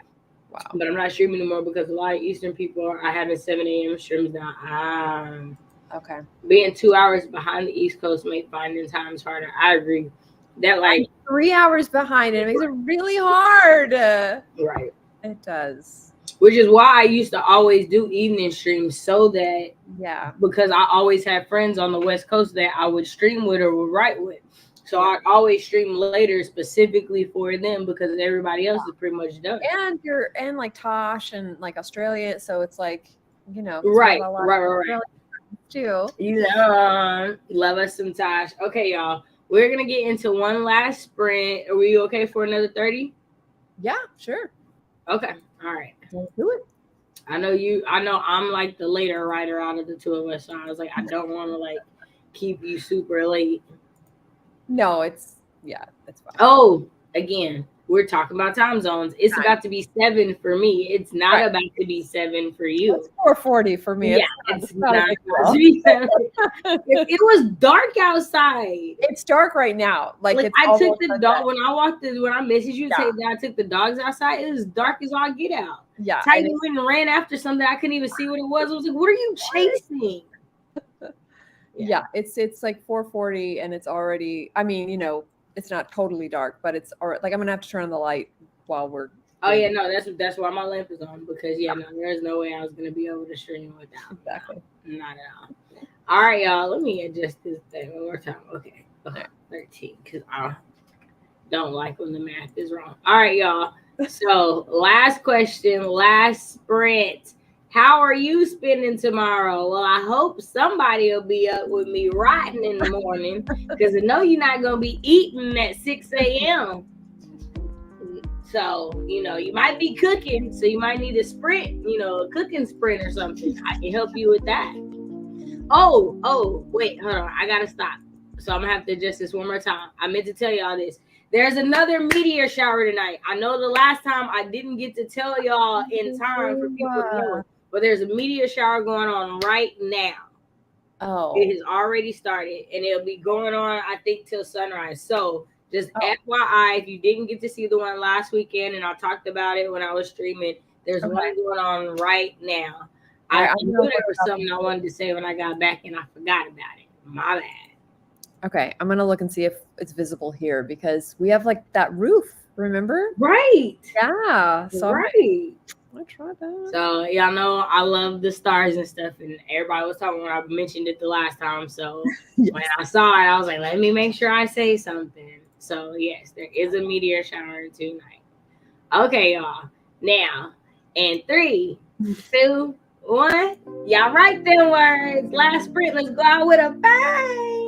Wow. But I'm not streaming anymore because a lot of Eastern people are having 7 a.m. streams now. Okay. Being 2 hours behind the East Coast make finding times harder. I agree. That like I'm 3 hours behind it makes it really hard. Right. It does. Which is why I used to always do evening streams so that because I always had friends on the West Coast that I would stream with or would write with. So I'd always stream later specifically for them because everybody else is pretty much done. And you're in like Tosh and like Australia, so it's like, you know, right. Too. Love us some Tosh. Okay, y'all. We're gonna get into one last sprint. Are we okay for another 30? Yeah, sure. Okay. All right. Let's do it. I know I'm like the later writer out of the two of us, so I was like, I don't want to like keep you super late. No, it's fine. Oh, again, we're talking about time zones. It's about to be 7 for me. It's not about to be 7 for you. It's 4:40 for me. Yeah, it's not about to be 7. It was dark outside. It's dark right now. Like it's I took the dog when I messaged you say that I took the dogs outside. It was dark as all get out. Yeah, Titan went and ran after something. I couldn't even see what it was. I was like, "What are you chasing?" Yeah, it's like 4:40 and it's already. I mean, you know, it's not totally dark, but it's like I'm gonna have to turn on the light while we're. Oh yeah, no, that's why my lamp is on because there's no way I was gonna be able to stream without. Exactly. Not at all. All right, y'all. Let me adjust this thing one more time. Okay. 13 because I don't like when the math is wrong. All right, y'all. So last question, last sprint. How are you spending tomorrow? Well, I hope somebody will be up with me writing in the morning because I know you're not going to be eating at 6 a.m. So, you might be cooking. So you might need a sprint, a cooking sprint or something. I can help you with that. Oh, wait, hold on. I got to stop. So I'm going to have to adjust this one more time. I meant to tell y'all this. There's another meteor shower tonight. I know the last time I didn't get to tell y'all in time for people to know. But there's a meteor shower going on right now. Oh. It has already started, and it'll be going on, I think, till sunrise. So just FYI, if you didn't get to see the one last weekend, and I talked about it when I was streaming, there's one going on right now. I knew there was something I wanted to say when I got back, and I forgot about it. My bad. Okay, I'm going to look and see if it's visible here, because we have, like, that roof, remember? Right. Yeah. So right. I tried that. So y'all know I love the stars and stuff, and everybody was talking when I mentioned it the last time. So when I saw it, I was like, let me make sure I say something. So yes, there is a meteor shower tonight. Okay, y'all. Now, in 3, 2, 1, y'all write them words. Last sprint. Let's go out with a bang.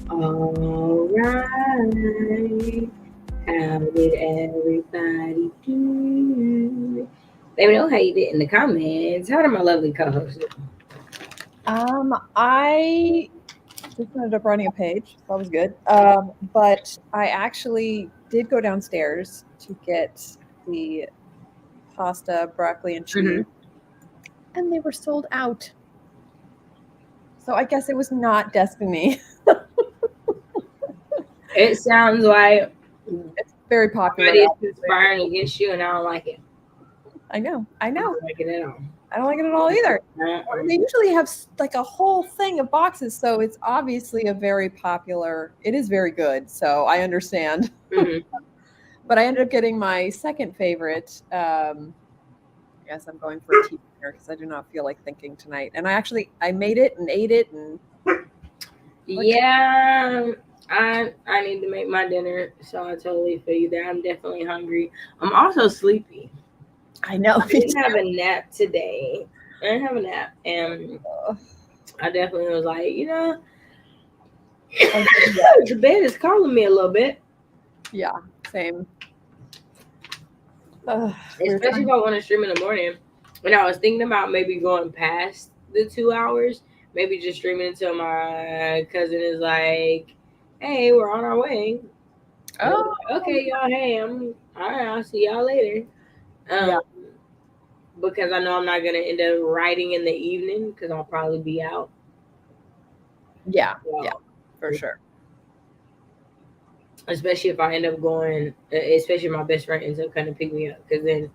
All right. How did everybody do? Let me know how you did in the comments. How did my lovely co-host do? I just ended up writing a page. That was good. But I actually did go downstairs to get the pasta, broccoli, and cheese, and they were sold out. So I guess it was not destiny. It sounds like it's very popular. It's conspiring against you, and I don't like it. I know. I don't like it at all. I don't like it at all either. They usually have like a whole thing of boxes, so it's obviously a very popular. It is very good, so I understand. But I ended up getting my second favorite. I guess I'm going for a tea dinner because I do not feel like thinking tonight. And I made it and ate it and. Yeah, I need to make my dinner, so I totally feel you there. I'm definitely hungry. I'm also sleepy. I know. I didn't have a nap today. I didn't have a nap, and I definitely was like, the bed is calling me a little bit. Yeah, same. Especially if I want to stream in the morning. And I was thinking about maybe going past the 2 hours, maybe just streaming until my cousin is like, "Hey, we're on our way." Oh, okay, y'all. Hey, all right. I'll see y'all later. Yeah. Because I know I'm not gonna end up writing in the evening because I'll probably be out. Yeah, yeah, for sure. especially if I end up going, especially if my best friend ends up kind of picking me up, because then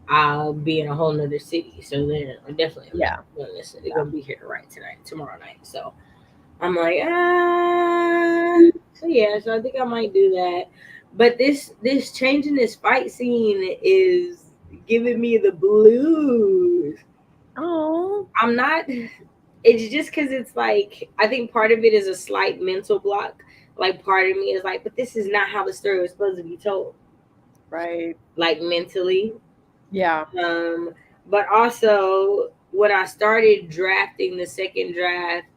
I'll be in a whole nother city. So then I definitely am not going to They're going to be here tomorrow night. So I'm like, so yeah, so I think I might do that. But this changing this fight scene is giving me the blues. Oh, I'm not. It's just because it's like I think part of it is a slight mental block. Like part of me is like, but this is not how the story was supposed to be told. right. Like mentally. Yeah. But also when I started drafting the second draft,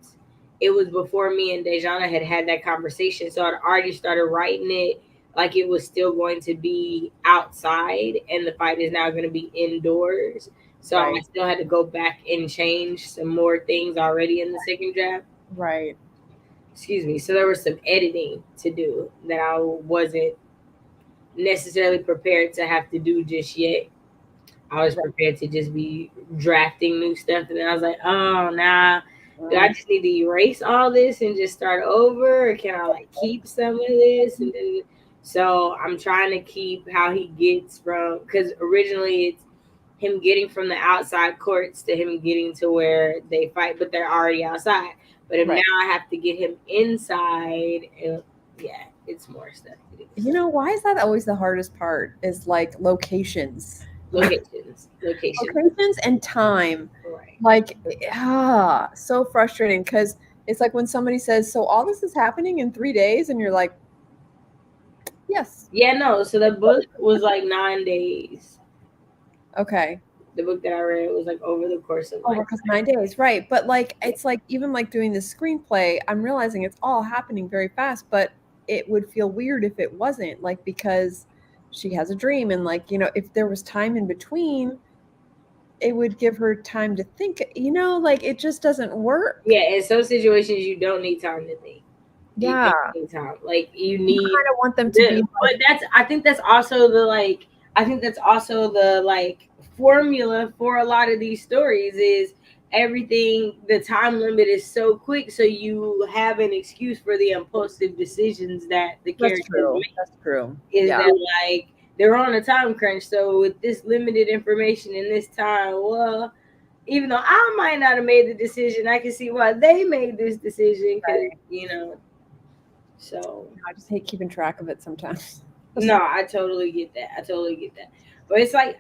it was before me and Dejana had that conversation. So I'd already started writing it like it was still going to be outside, and the fight is now going to be indoors. So I still had to go back and change some more things already in the second draft. Right. Excuse me. So there was some editing to do that I wasn't necessarily prepared to have to do just yet. I was prepared to just be drafting new stuff, and then I was like, oh, nah. Do I just need to erase all this and just start over, or can I like keep some of this? And then, so I'm trying to keep how he gets from, because originally it's him getting from the outside courts to him getting to where they fight, but they're already outside. But if now I have to get him inside, and yeah, it's more stuff to do. You know, why is that always the hardest part? Is like locations and time. Right. Like, so frustrating, because it's like when somebody says, so all this is happening in 3 days, and you're like, yes. Yeah, no. So the book was like 9 days. Okay. The book that I read was like over the course of like 9 days, right? But like, it's like even like doing the screenplay, I'm realizing it's all happening very fast, but it would feel weird if it wasn't, like, because she has a dream, and like, you know, if there was time in between, it would give her time to think, you know, like it just doesn't work. Yeah, in some situations you don't need time to think. Yeah. You don't need time. Like you need kind of want them to be but I think that's also the like formula for a lot of these stories is everything, the time limit is so quick, so you have an excuse for the impulsive decisions that the characters make. That's true. Is that like they're on a time crunch, so with this limited information in this time, well, even though I might not have made the decision, I can see why they made this decision, because you know. So I just hate keeping track of it sometimes. No, I totally get that. But it's like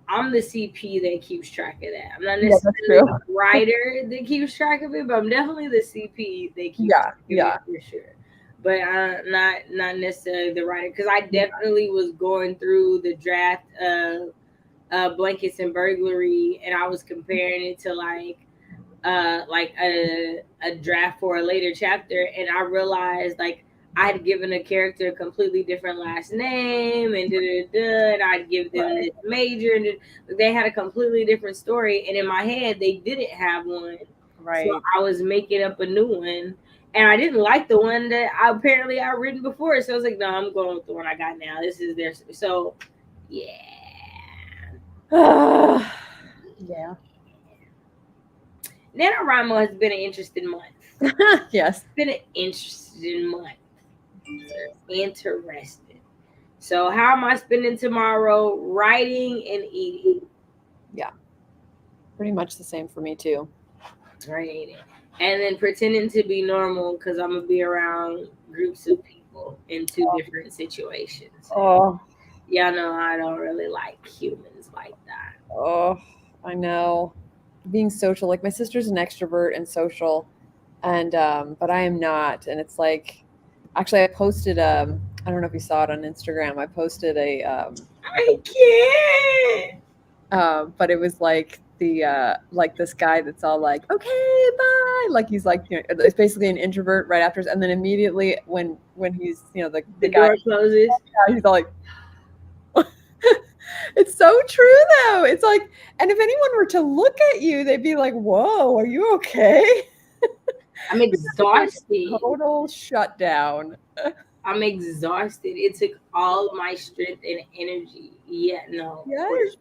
I'm the CP that keeps track of that. I'm not necessarily the writer that keeps track of it, but I'm definitely the CP that keeps track of it for sure. But I'm not necessarily the writer, because I definitely was going through the draft of Blankets and Burglary, and I was comparing it to like a draft for a later chapter, and I realized like I had given a character a completely different last name, and and I'd give them this major, and they had a completely different story, and in my head they didn't have one. So I was making up a new one, and I didn't like the one that I'd written before, so I was like, no, I'm going with the one I got now. This is their, so yeah. Yeah. NaNoWriMo has been an interesting month. Yes. It's been an interesting month. Interesting. So how am I spending tomorrow? Writing and eating. Yeah. Pretty much the same for me too. Writing. And then pretending to be normal, because I'm going to be around groups of people in two different situations. Oh. Y'all know I don't really like humans like that. Oh, I know. Being social, like my sister's an extrovert and social, and but I am not. And it's like, actually, I posted I don't know if you saw it on Instagram. I posted a I can't. But it was like the like this guy that's all like, okay, bye, like he's like, you know, it's basically an introvert right after, and then immediately when he's, you know, the guy door closes, he's all like. It's so true though. It's like, and if anyone were to look at you, they'd be like, whoa, are you okay? I'm exhausted. Total shutdown. I'm exhausted. It took all my strength and energy. Yeah, no. Yes.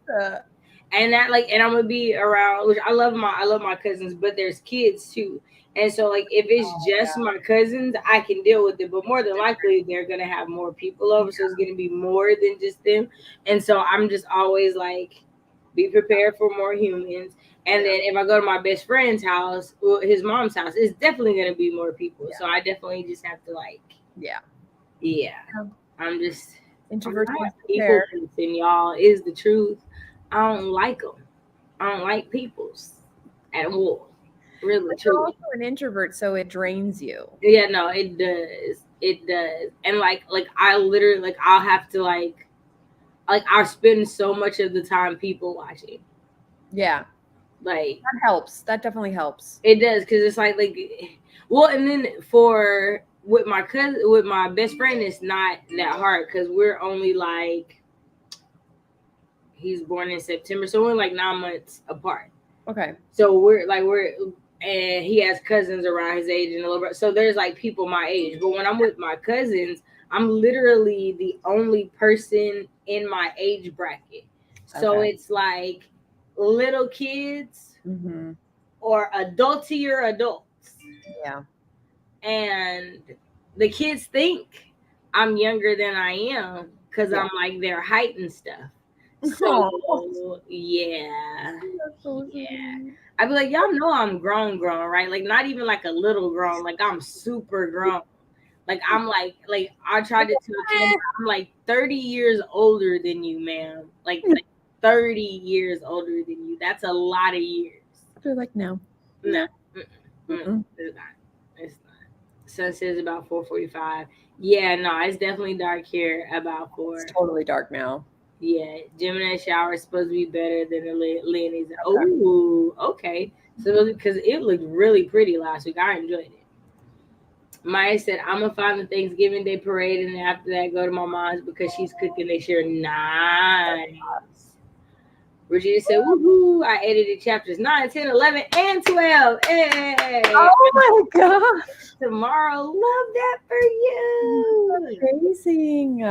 And that and I'm gonna be around, which I love my cousins, but there's kids too. And so if it's just my cousins, I can deal with it. But more than likely they're gonna have more people over, so it's gonna be more than just them. And so I'm just always be prepared for more humans. And then if I go to my best friend's house, his mom's house, it's definitely gonna be more people. So I definitely just have to I'm just introvert. People person, y'all, is the truth. I don't like them. I don't like peoples at all. Really, but you're also an introvert, so it drains you. Yeah, no, it does. It does. And I literally I'll have to I'll spend so much of the time people watching. Yeah. That helps. That definitely helps. It does, because it's well, and then with my cousin, with my best friend, it's not that hard because we're only he's born in September, so we're 9 months apart. Okay. So we're and he has cousins around his age and a little bit. So there's people my age. But when I'm with my cousins, I'm literally the only person in my age bracket. So it's little kids or adultier adults. Yeah. And the kids think I'm younger than I am because I'm their height and stuff. So yeah. I'd be y'all know I'm grown, right? Not even a little grown. I'm super grown. I'm I tried to tell Kim, I'm 30 years older than you, ma'am. 30 years older than you. That's a lot of years. You're no. No. It's not. It's not. Sunset is about 4:45. Yeah, no, it's definitely dark here about 4. It's totally dark now. Yeah, Gemini shower is supposed to be better than the Lenny's. Oh, okay. So because it looked really pretty last week, I enjoyed it. Maya said, "I'm gonna find the Thanksgiving Day parade, and after that, go to my mom's because she's cooking this year." Nice. Regina said, "Woohoo! I edited chapters 9, 10, 11, and 12. Hey! Oh my gosh! Tomorrow, love that for you. Amazing."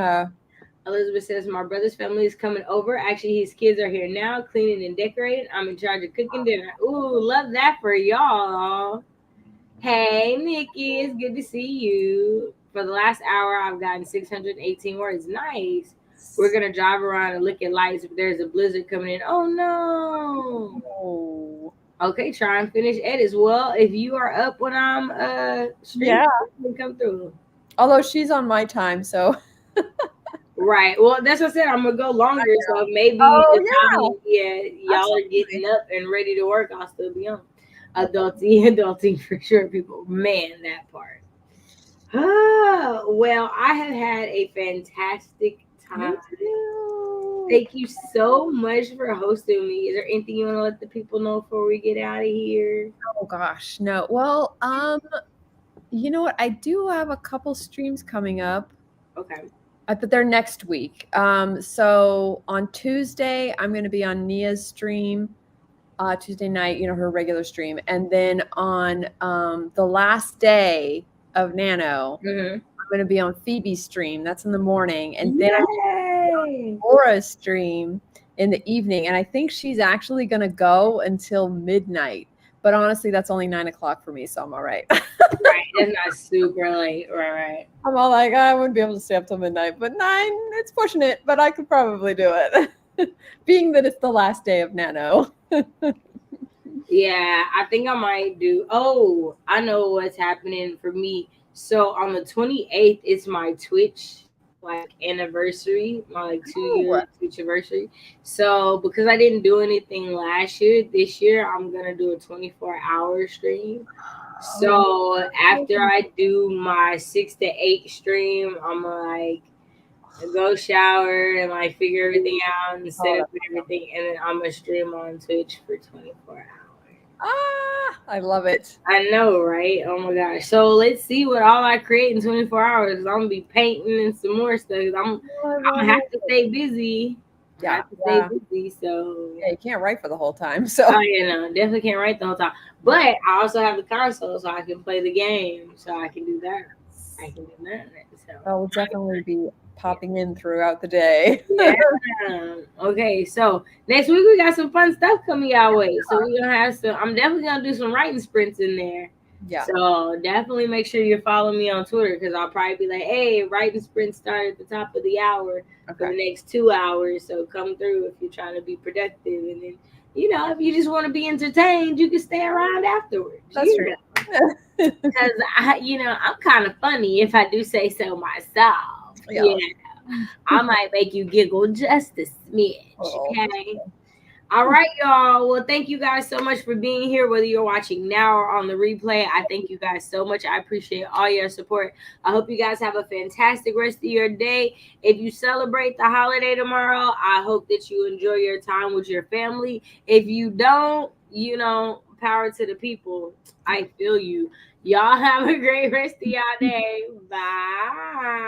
Elizabeth says, "My brother's family is coming over. Actually, his kids are here now, cleaning and decorating. I'm in charge of cooking dinner." Ooh, love that for y'all. Hey, Nikki, it's good to see you. For the last hour, I've gotten 618 words. Nice. We're going to drive around and look at lights if there's a blizzard coming in. Oh, no. Oh. Okay, try and finish edits. Well, if you are up when I'm streaming, come through. Although she's on my time, so... Right. Well, that's what I said. I'm gonna go longer, so maybe y'all are getting up and ready to work. I'll still be on. Adulting for sure, people. Man, that part. Well, I have had a fantastic time. Thank you so much for hosting me. Is there anything you want to let the people know before we get out of here? Oh gosh, no. Well, you know what? I do have a couple streams coming up. Okay. But they're next week. So on Tuesday, I'm going to be on Nia's stream, Tuesday night, her regular stream. And then on the last day of Nano, I'm going to be on Phoebe's stream. That's in the morning. And then I'm on Laura's stream in the evening. And I think she's actually going to go until midnight. But honestly, that's only 9 o'clock for me, so I'm all right. Right, it's not super late. Right. I'm all I wouldn't be able to stay up till midnight, but 9, it's pushing it, but I could probably do it. Being that it's the last day of Nano. Yeah, I think I might do. Oh, I know what's happening for me. So on the 28th, it's my Twitch anniversary, my 2-year Twitch anniversary. So because I didn't do anything last year, this year I'm gonna do a 24-hour stream. So after I do my 6 to 8 stream, I'm gonna go shower and figure everything out and set up everything, and then I'm gonna stream on Twitch for 24 hours. I love it. I know, right? Oh my gosh. So let's see what all I create in 24 hours. I'm gonna be painting and some more stuff. I'm gonna have to stay busy. Yeah. Stay busy. So you can't write for the whole time. So definitely can't write the whole time. But I also have the console, so I can play the game. So I can do that. So that will definitely be popping in throughout the day. Yeah. Okay, so next week we got some fun stuff coming our way. So we're gonna have some. I'm definitely gonna do some writing sprints in there. Yeah. So definitely make sure you're following me on Twitter because I'll probably be like, hey, writing sprint start at the top of the hour for the next 2 hours. So come through if you're trying to be productive, and then if you just want to be entertained, you can stay around afterwards. That's true. Because I'm kind of funny if I do say so myself. Yeah. I might make you giggle just a smidge. Okay. All right, y'all. Well, thank you guys so much for being here, whether you're watching now or on the replay. I thank you guys so much. I appreciate all your support. I hope you guys have a fantastic rest of your day. If you celebrate the holiday tomorrow, I hope that you enjoy your time with your family. If you don't, power to the people. I feel you. Y'all have a great rest of y'all day. Bye.